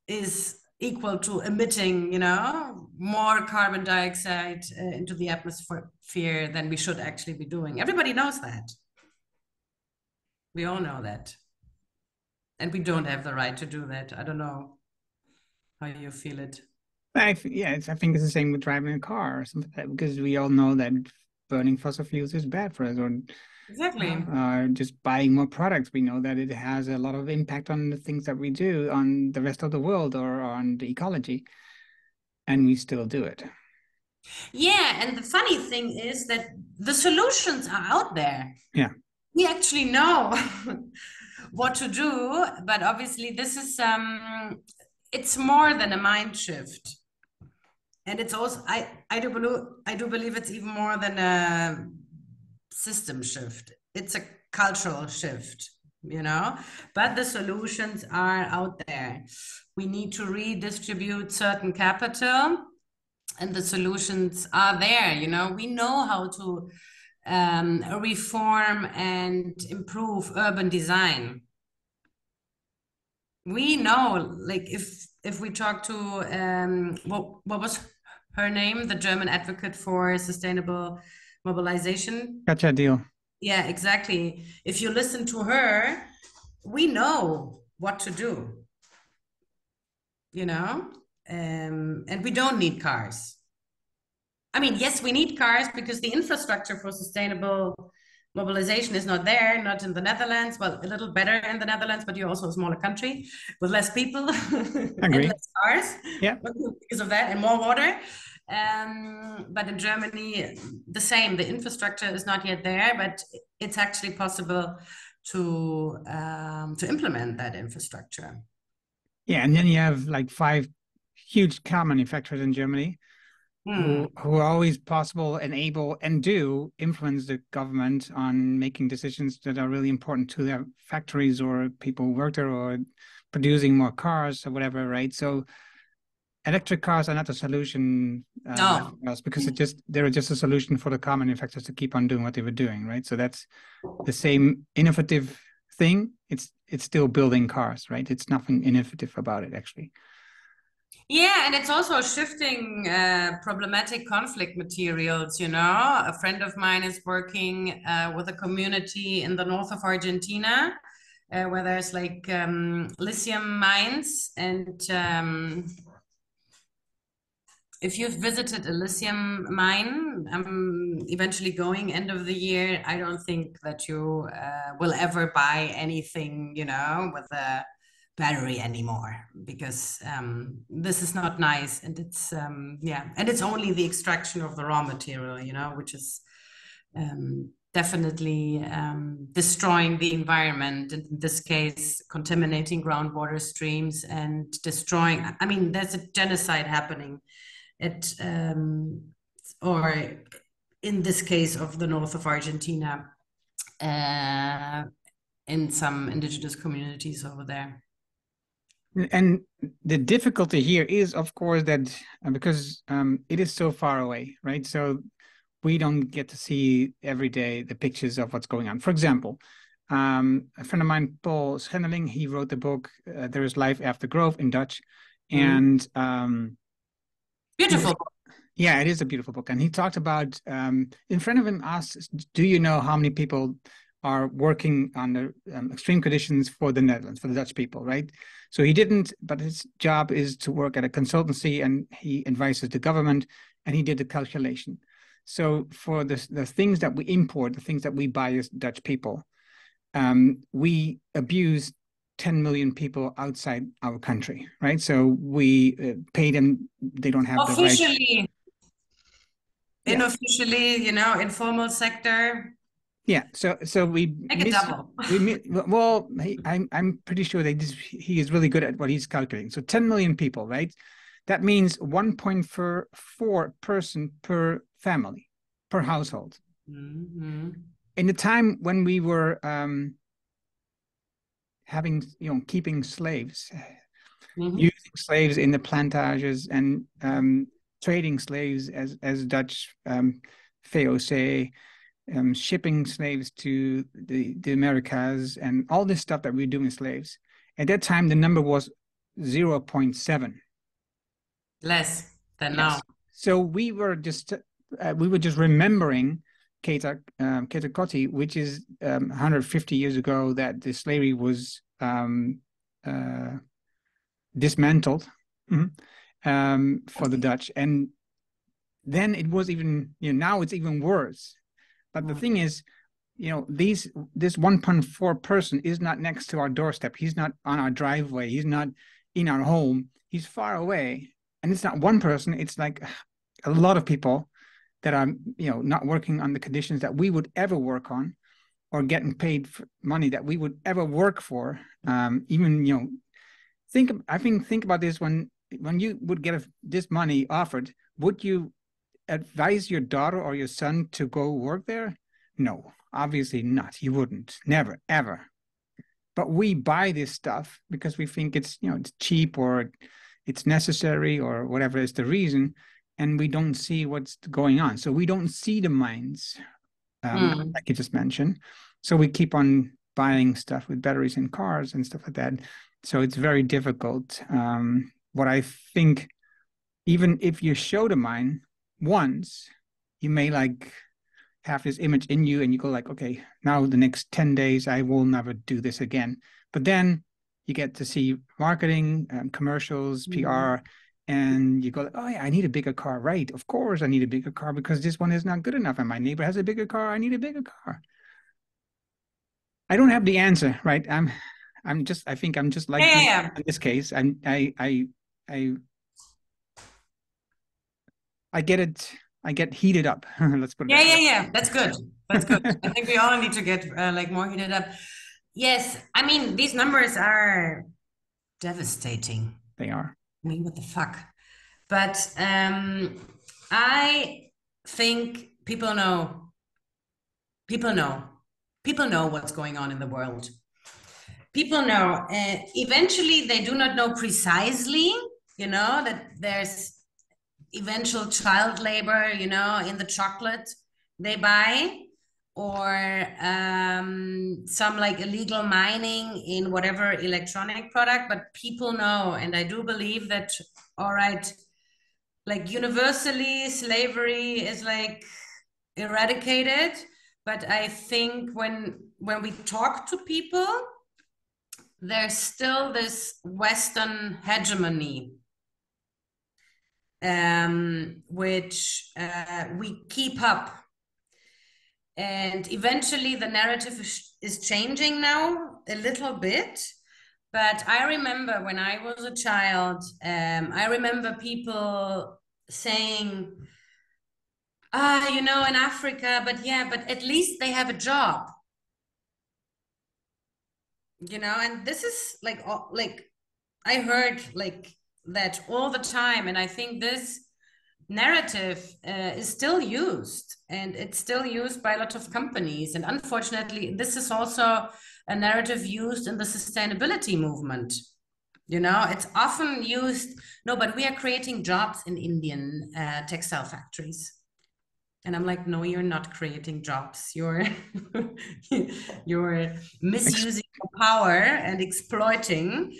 Speaker 2: is equal to emitting, you know, more carbon dioxide into the atmosphere than we should actually be doing. Everybody knows that. We all know that. And we don't have the right to do that. I don't know how you feel it.
Speaker 1: Yeah, I think it's the same with driving a car or something like that, because we all know that burning fossil fuels is bad for us, or
Speaker 2: Exactly.
Speaker 1: just buying more products. We know that it has a lot of impact on the things that we do on the rest of the world or on the ecology, and we still do it.
Speaker 2: Yeah, and the funny thing is that the solutions are out there.
Speaker 1: Yeah.
Speaker 2: We actually know what to do, but obviously this is it's more than a mind shift. And it's also I do believe it's even more than a system shift. It's a cultural shift, you know, but the solutions are out there. We need to redistribute certain capital, and the solutions are there. You know, we know how to reform and improve urban design. We know, like if we talk to what was her name, the German advocate for sustainable mobilization.
Speaker 1: Gotcha deal.
Speaker 2: Yeah, exactly. If you listen to her, we know what to do, you know, and we don't need cars. I mean, yes, we need cars because the infrastructure for sustainable mobilization is not there, not in the Netherlands. Well, a little better in the Netherlands, but you're also a smaller country with less people and less cars.
Speaker 1: Yeah.
Speaker 2: Because of that, and more water. But in Germany, the same. The infrastructure is not yet there, but it's actually possible to implement that infrastructure.
Speaker 1: Yeah, and then you have like 5 huge car manufacturers in Germany who are always possible and able and do influence the government on making decisions that are really important to their factories or people who work there, or producing more cars or whatever, right? So electric cars are not a solution
Speaker 2: No.
Speaker 1: for us, because they're just a solution for the car manufacturers to keep on doing what they were doing, right? So that's the same innovative thing. It's still building cars, right? It's nothing innovative about it, actually.
Speaker 2: Yeah, and it's also shifting problematic conflict materials. You know, a friend of mine is working with a community in the north of Argentina, where there's like lithium mines. And if you've visited a lithium mine, eventually going end of the year, I don't think that you will ever buy anything, you know, with a battery anymore, because this is not nice. And it's yeah, and it's only the extraction of the raw material, you know, which is definitely destroying the environment, in this case contaminating groundwater streams and destroying, I mean, there's a genocide happening at or in this case of the north of Argentina, in some indigenous communities over there.
Speaker 1: And the difficulty here is, of course, that because it is so far away, right? So we don't get to see every day the pictures of what's going on. For example, a friend of mine, Paul Schendeling, he wrote the book There is Life After Growth in Dutch. And
Speaker 2: beautiful.
Speaker 1: Yeah, it is a beautiful book. And he talked about, in front of him asked, do you know how many people are working under extreme conditions for the Netherlands, for the Dutch people, right? So he didn't, but his job is to work at a consultancy, and he advises the government, and he did the calculation. So for the things that we import, the things that we buy as Dutch people, we abuse 10 million people outside our country, right? So we pay them, they don't have
Speaker 2: officially,
Speaker 1: the right.
Speaker 2: Unofficially, you know, informal sector.
Speaker 1: Yeah, so we
Speaker 2: make it double.
Speaker 1: Well, I'm pretty sure that he is really good at what he's calculating. So 10 million people, right? That means 1.4 person per family, per household.
Speaker 2: Mm-hmm.
Speaker 1: In the time when we were having, keeping slaves, using slaves in the plantages, and trading slaves as Dutch VOC, shipping slaves to the Americas, and all this stuff that we were doing with slaves. At that time, the number was 0.7.
Speaker 2: Less than now.
Speaker 1: So we were just remembering Keita Koti, which is 150 years ago, that the slavery was dismantled for the Dutch. And then it was even, now it's even worse. But the thing is, this 1.4 person is not next to our doorstep. He's not on our driveway. He's not in our home. He's far away. And it's not one person. It's like a lot of people that are, not working on the conditions that we would ever work on, or getting paid for money that we would ever work for. Even, think about this. When you would get this money offered, would you advise your daughter or your son to go work there? No, obviously not. You wouldn't. Never, ever. But we buy this stuff because we think it's, it's cheap, or it's necessary, or whatever is the reason, and we don't see what's going on. So we don't see the mines, like you just mentioned. So we keep on buying stuff with batteries in cars and stuff like that. So it's very difficult. What I think, even if you show the mine once, you may have this image in you, and you go like, okay, now the next 10 days I will never do this again. But then you get to see marketing, commercials, PR, and you go like, oh yeah, I need a bigger car. Right, of course I need a bigger car, because this one is not good enough, and my neighbor has a bigger car. I need a bigger car. I don't have the answer, right? I think I'm just like in this case. I get it. I get heated up. Let's put it that way.
Speaker 2: Yeah. That's good. That's good. I think we all need to get more heated up. Yes. I mean, these numbers are devastating.
Speaker 1: They are.
Speaker 2: I mean, what the fuck? But I think people know what's going on in the world. People know. Eventually, they do not know precisely, that there's eventual child labor, in the chocolate they buy, or some illegal mining in whatever electronic product. But people know, and I do believe that, all right, universally slavery is eradicated. But I think when we talk to people, there's still this Western hegemony, which we keep up. And eventually the narrative is changing now a little bit. But I remember when I was a child, I remember people saying, in Africa, but at least they have a job. And this is like I heard like that all the time. And I think this narrative is still used, and it's still used by a lot of companies. And unfortunately, this is also a narrative used in the sustainability movement. It's often used, no, but we are creating jobs in Indian textile factories. And I'm like, no, you're not creating jobs. You're you're misusing power and exploiting.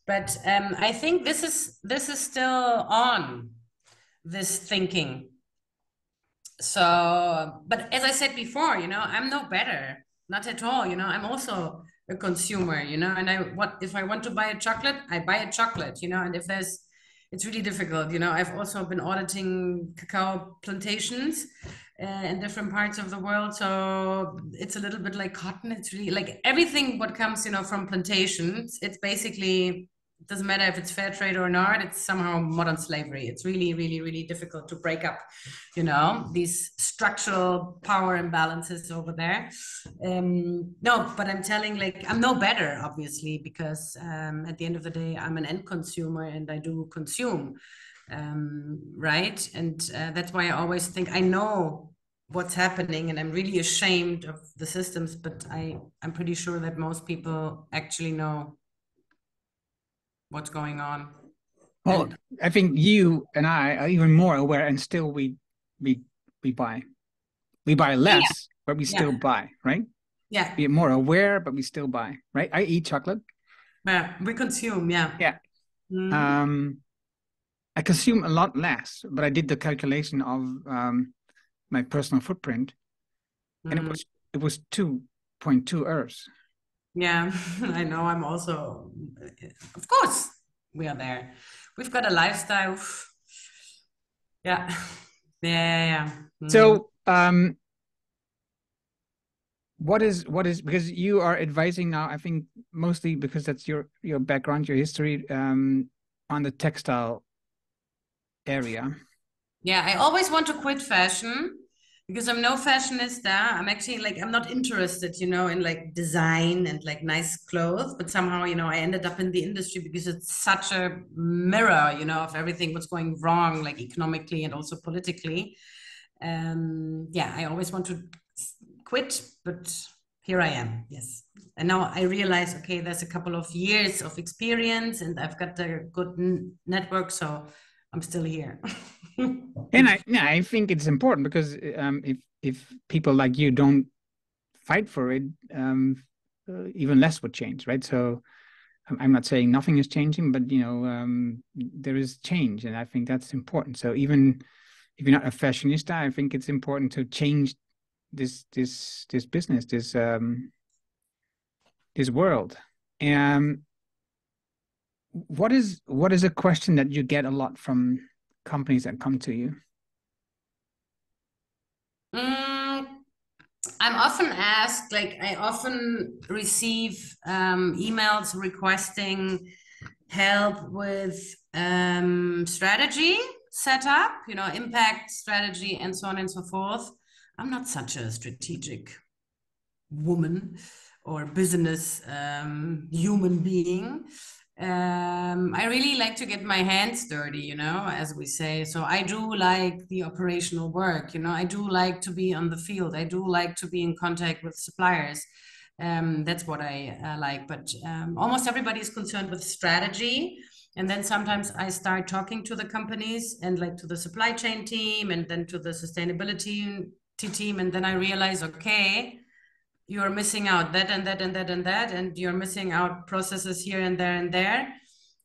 Speaker 2: But I think this is still on, this thinking. So, but as I said before, I'm no better, not at all. I'm also a consumer, and if I want to buy a chocolate, I buy a chocolate, and if it's really difficult. I've also been auditing cacao plantations in different parts of the world. So it's a little bit like cotton. It's really like everything what comes, from plantations. It's basically, doesn't matter if it's fair trade or not, it's somehow modern slavery. It's really, really, really difficult to break up, these structural power imbalances over there. No, but I'm telling, like, I'm no better, obviously, because at the end of the day, I'm an end consumer and I do consume, right? And that's why I always think I know what's happening, and I'm really ashamed of the systems, but I'm pretty sure that most people actually know what's going on.
Speaker 1: Well, I think you and I are even more aware, and still we buy. We buy less, but we still buy, right?
Speaker 2: Yeah.
Speaker 1: Be more aware, but we still buy, right? I eat chocolate.
Speaker 2: Yeah, we consume, yeah.
Speaker 1: Yeah. I consume a lot less, but I did the calculation of my personal footprint, and it was 2.2 Earths.
Speaker 2: Yeah, I know. I'm also, of course, we are there. We've got a lifestyle. Yeah. Yeah.
Speaker 1: So, what is because you are advising now, I think mostly because that's your background, your history, on the textile area.
Speaker 2: Yeah, I always want to quit fashion because I'm no fashionista. I'm actually like, I'm not interested, in like design and like nice clothes, but somehow, I ended up in the industry because it's such a mirror, of everything what's going wrong, like economically and also politically. Yeah, I always want to quit, but here I am. Yes. And now I realize, okay, there's a couple of years of experience and I've got a good network, so I'm still here.
Speaker 1: And I think it's important because if people like you don't fight for it, even less would change, right? So I'm not saying nothing is changing, but there is change, and I think that's important. So even if you're not a fashionista, I think it's important to change this business, this world. And what is a question that you get a lot from companies that come to you?
Speaker 2: I'm often asked, like I often receive emails requesting help with strategy setup, impact strategy and so on and so forth. I'm not such a strategic woman or business human being. I really like to get my hands dirty, as we say. So I do like the operational work, I do like to be on the field. I do like to be in contact with suppliers. That's what I like. But almost everybody is concerned with strategy. And then sometimes I start talking to the companies and like to the supply chain team and then to the sustainability team. And then I realize, okay, you're missing out that and that and that and that, and you're missing out processes here and there and there.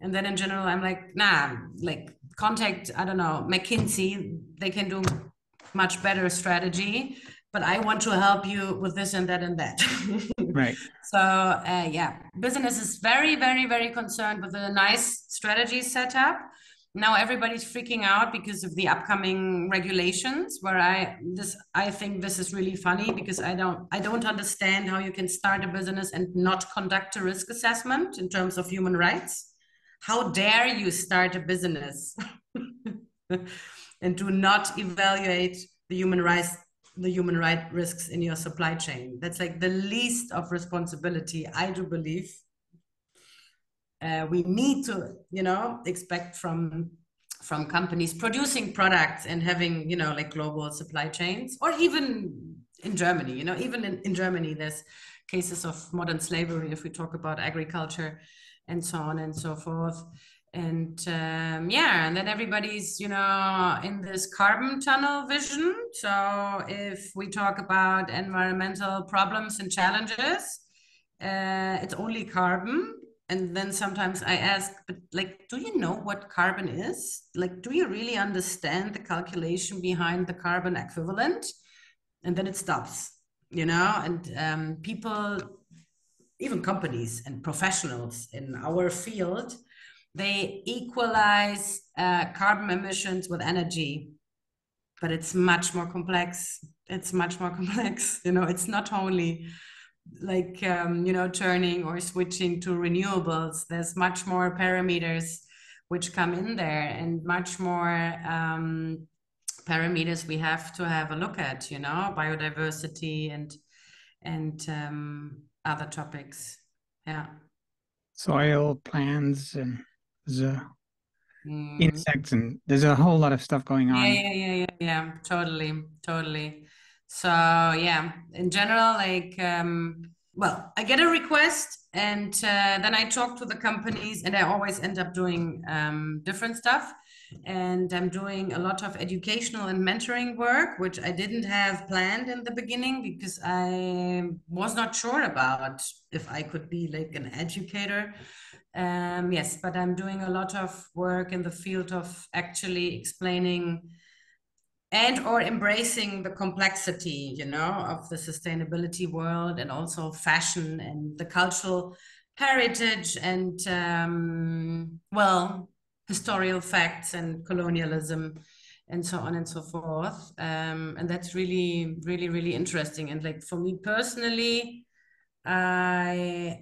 Speaker 2: And then in general, I'm like, nah, like contact, I don't know, McKinsey, they can do much better strategy, but I want to help you with this and that and that.
Speaker 1: Right.
Speaker 2: So yeah, business is very, very, very concerned with a nice strategy setup. Now everybody's freaking out because of the upcoming regulations. Where I think this is really funny because I don't understand how you can start a business and not conduct a risk assessment in terms of human rights. How dare you start a business and do not evaluate the human right risks in your supply chain? That's like the least of responsibility, I do believe. We need to, expect from companies producing products and having, like global supply chains, or even in Germany, even in Germany, there's cases of modern slavery if we talk about agriculture and so on and so forth. And yeah, and then everybody's, in this carbon tunnel vision. So if we talk about environmental problems and challenges, it's only carbon. And then sometimes I ask, but like, do you know what carbon is? Like, do you really understand the calculation behind the carbon equivalent? And then it stops, and people, even companies and professionals in our field, they equalize carbon emissions with energy, but it's much more complex. It's much more complex. It's not only like turning or switching to renewables. There's much more parameters which come in there, and much more parameters we have to have a look at, biodiversity and other topics. Yeah.
Speaker 1: Soil, plants, and the insects, and there's a whole lot of stuff going on.
Speaker 2: Yeah. Totally. So yeah, in general, like well, I get a request, and then I talk to the companies, and I always end up doing different stuff. And I'm doing a lot of educational and mentoring work, which I didn't have planned in the beginning because I was not sure about if I could be like an educator. Yes, but I'm doing a lot of work in the field of actually explaining and or embracing the complexity, of the sustainability world, and also fashion and the cultural heritage and well, historical facts and colonialism and so on and so forth. And that's really, really, really interesting. And like for me personally, I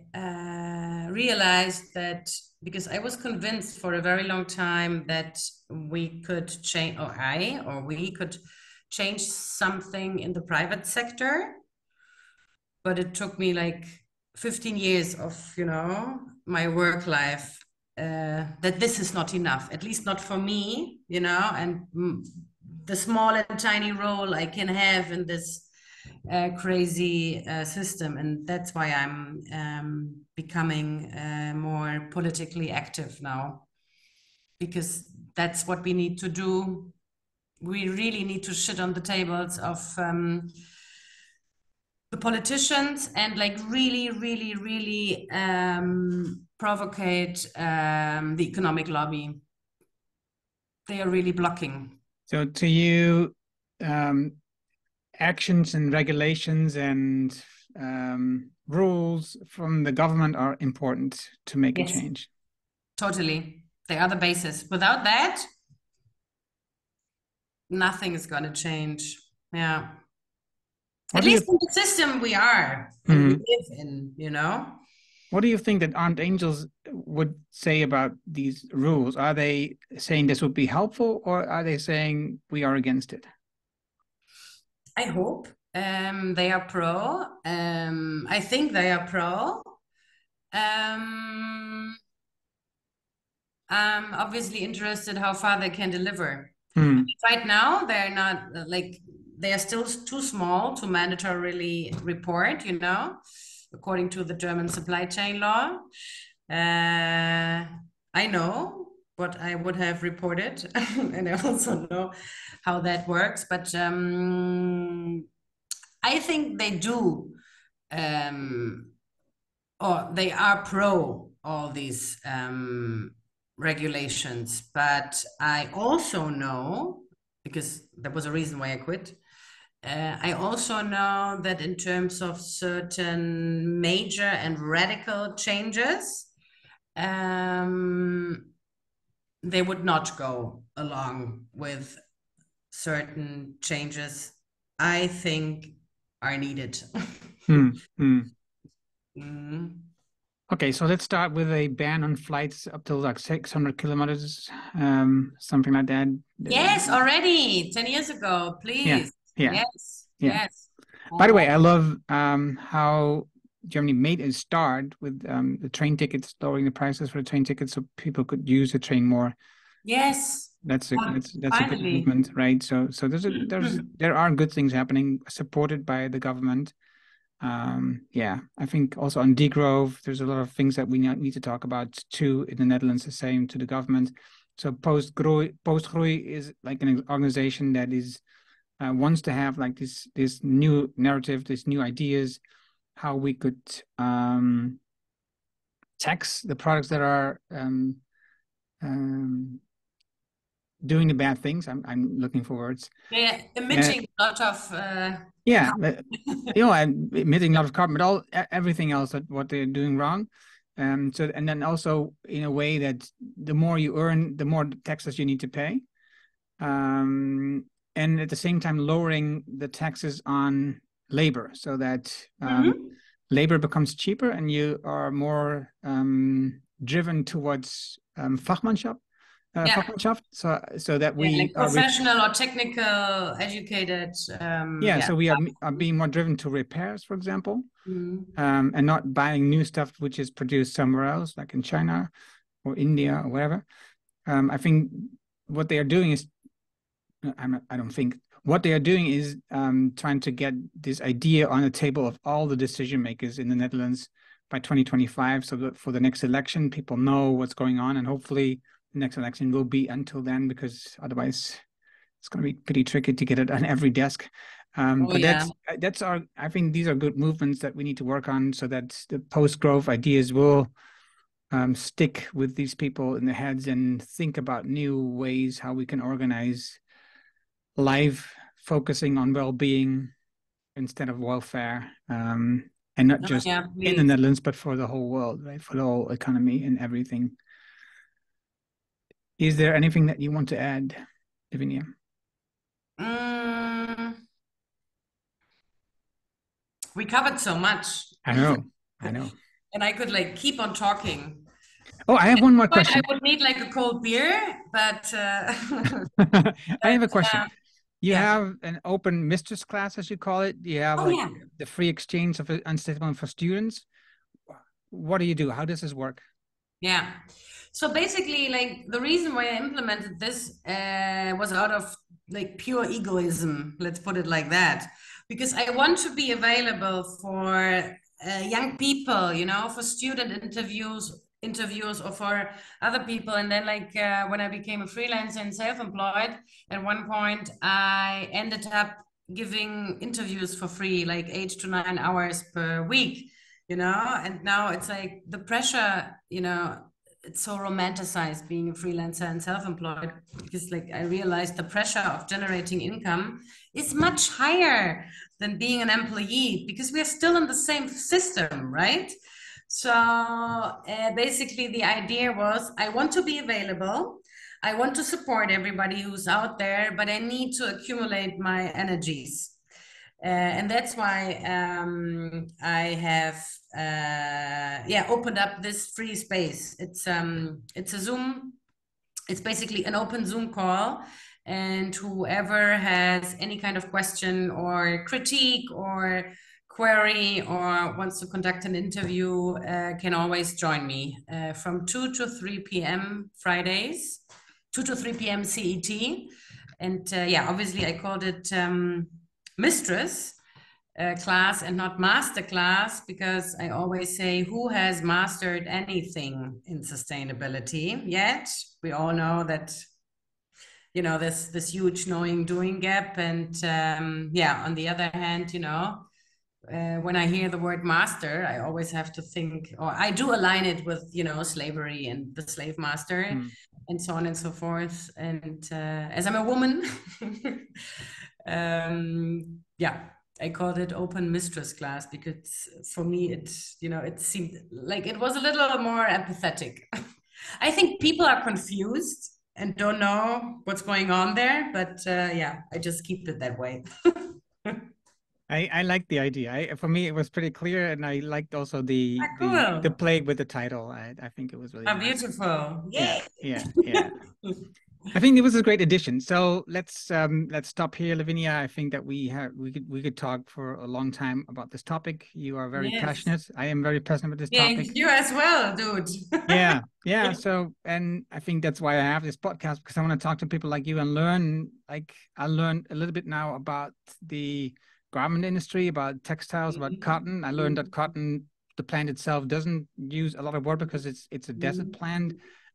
Speaker 2: realized that because I was convinced for a very long time that we could change, or we could change something in the private sector, but it took me like 15 years of, my work life, that this is not enough, at least not for me, and the small and tiny role I can have in this crazy system. And that's why I'm becoming more politically active now, because that's what we need to do. We really need to sit on the tables of the politicians and like really, really, really provocate the economic lobby. They are really blocking.
Speaker 1: So to you, actions and regulations and rules from the government are important to make a change.
Speaker 2: Totally. They are the basis. Without that, nothing is going to change. Yeah. At least in the system we are and we live in,
Speaker 1: What do you think that Armed Angels would say about these rules? Are they saying this would be helpful, or are they saying we are against it?
Speaker 2: I hope they are pro. I think they are pro. I'm obviously interested how far they can deliver. Right now, they're not like, they are still too small to mandatorily report, according to the German supply chain law. I know what I would have reported, and I also know how that works. But I think they do, or they are pro all these regulations. But I also know, because there was a reason why I quit, I also know that in terms of certain major and radical changes, they would not go along with certain changes I think are needed. Mm.
Speaker 1: Okay, so let's start with a ban on flights up to like 600 kilometers, something like that.
Speaker 2: Yes, already 10 years ago,
Speaker 1: Yeah,
Speaker 2: please.
Speaker 1: yeah,
Speaker 2: Yes,
Speaker 1: yeah.
Speaker 2: yes.
Speaker 1: By the way, I love how Germany made a start with the train tickets, lowering the prices for the train tickets so people could use the train more.
Speaker 2: Yes.
Speaker 1: That's a good
Speaker 2: Finally.
Speaker 1: movement, right? So there are good things happening supported by the government. Yeah, I think also on degrowth, there's a lot of things that we need to talk about too in the Netherlands, the same to the government. So Postgroei is like an organization that is wants to have like this new narrative, these new ideas, how we could tax the products that are um, doing the bad things. I'm looking for words.
Speaker 2: Yeah, emitting a lot of
Speaker 1: Yeah, and emitting a lot of carbon, but everything else that what they're doing wrong. So and then also in a way that the more you earn, the more taxes you need to pay. And at the same time lowering the taxes on labor so that labor becomes cheaper and you are more driven towards Fachmannschaft,
Speaker 2: yeah,
Speaker 1: Fachmannschaft, so that
Speaker 2: yeah,
Speaker 1: we
Speaker 2: like
Speaker 1: are
Speaker 2: professional or technical educated.
Speaker 1: yeah,
Speaker 2: Yeah.
Speaker 1: so we are being more driven to repairs, for example,
Speaker 2: Mm.
Speaker 1: and not buying new stuff which is produced somewhere else, like in China or India or wherever. I think what they are doing is I don't think what they are doing is trying to get this idea on the table of all the decision makers in the Netherlands by 2025, so that for the next election, people know what's going on, and hopefully the next election will be until then, because otherwise it's going to be pretty tricky to get it on every desk.
Speaker 2: Oh
Speaker 1: But
Speaker 2: yeah.
Speaker 1: that's our. I think these are good movements that we need to work on, so that the post-growth ideas will stick with these people in the heads and think about new ways how we can organize life focusing on well-being instead of welfare, and not
Speaker 2: Oh
Speaker 1: just
Speaker 2: yeah,
Speaker 1: in the
Speaker 2: please.
Speaker 1: Netherlands, but for the whole world, right? For the whole economy and everything. Is there anything that you want to add, Lavinia?
Speaker 2: Mm, we covered so much.
Speaker 1: I know, I know.
Speaker 2: And I could like keep on talking.
Speaker 1: Oh, I have one more
Speaker 2: But I
Speaker 1: question.
Speaker 2: would need like a cold beer, but
Speaker 1: I have a question.
Speaker 2: uh,
Speaker 1: You
Speaker 2: yeah.
Speaker 1: have an open mistress class, as you call it. You have
Speaker 2: Oh
Speaker 1: like
Speaker 2: yeah.
Speaker 1: the free exchange of unstable for students. What do you do? How does this work?
Speaker 2: Yeah. So basically, like the reason why I implemented this was out of like pure egoism, let's put it like that, because I want to be available for young people, you know, for student interviews or for other people. And then like when I became a freelancer and self-employed, at one point I ended up giving interviews for free, like 8 to 9 hours per week, you know. And now it's like the pressure, you know, it's so romanticized being a freelancer and self-employed, because like I realized the pressure of generating income is much higher than being an employee, because we are still in the same system, right? So basically the idea was I want to be available, I want to support everybody who's out there, but I need to accumulate my energies. And that's why I have opened up this free space. It's a Zoom. It's basically an open Zoom call, and whoever has any kind of question or critique or query or wants to conduct an interview can always join me from 2 to 3 p.m. Fridays, 2 to 3 p.m. CET. And yeah, obviously I called it Mistress class and not master class, because I always say, who has mastered anything in sustainability yet? We all know that, you know, this huge knowing doing gap. And yeah, on the other hand, you know, when I hear the word master, I always have to think, or I do align it with, you know, slavery and the slave master and so on and so forth. And as I'm a woman, yeah, I called it open mistress class because for me, it seemed like it was a little more empathetic. I think people are confused and don't know what's going on there, but yeah, I just keep it that way.
Speaker 1: I like the idea. For me, it was pretty clear, and I liked also the
Speaker 2: Cool.
Speaker 1: play with the title. I think it was really
Speaker 2: Oh,
Speaker 1: nice.
Speaker 2: beautiful.
Speaker 1: Yeah,
Speaker 2: Yay.
Speaker 1: yeah, yeah. I think it was a great addition. So let's stop here, Lavinia. I think that we could talk for a long time about this topic. You are very
Speaker 2: Yes.
Speaker 1: passionate. I am very passionate with this
Speaker 2: Thank
Speaker 1: topic.
Speaker 2: you as well, dude.
Speaker 1: Yeah, yeah. So, and I think that's why I have this podcast, because I want to talk to people like you and learn. Like, I learned a little bit now about the garment industry, about textiles, about cotton. I learned that cotton, the plant itself, doesn't use a lot of water because it's a desert plant.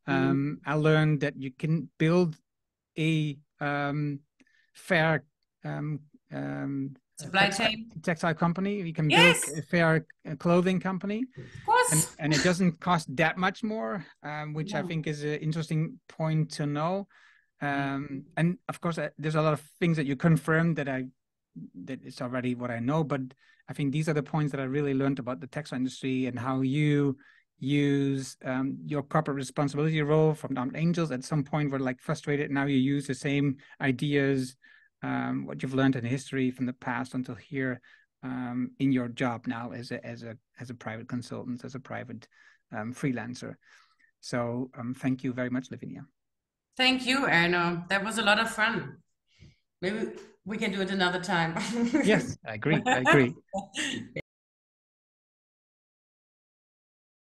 Speaker 1: I learned that you can build a fair um,
Speaker 2: Supply chain.
Speaker 1: textile company. You can build
Speaker 2: Yes,
Speaker 1: a fair clothing company,
Speaker 2: of course.
Speaker 1: and it doesn't cost that much more, which I
Speaker 2: No.
Speaker 1: think is an interesting point to know. And of course, there's a lot of things that you confirmed that it's already what I know, but I think these are the points that I really learned about the textile industry and how you use your corporate responsibility role from Down Angels. At some point were like frustrated. Now you use the same ideas, what you've learned in history from the past until here, in your job now as a private consultant, as a private freelancer. So thank you very much, Lavinia.
Speaker 2: Thank you, Erno. That was a lot of fun. Maybe we can do it another time.
Speaker 1: Yes, I agree. I agree.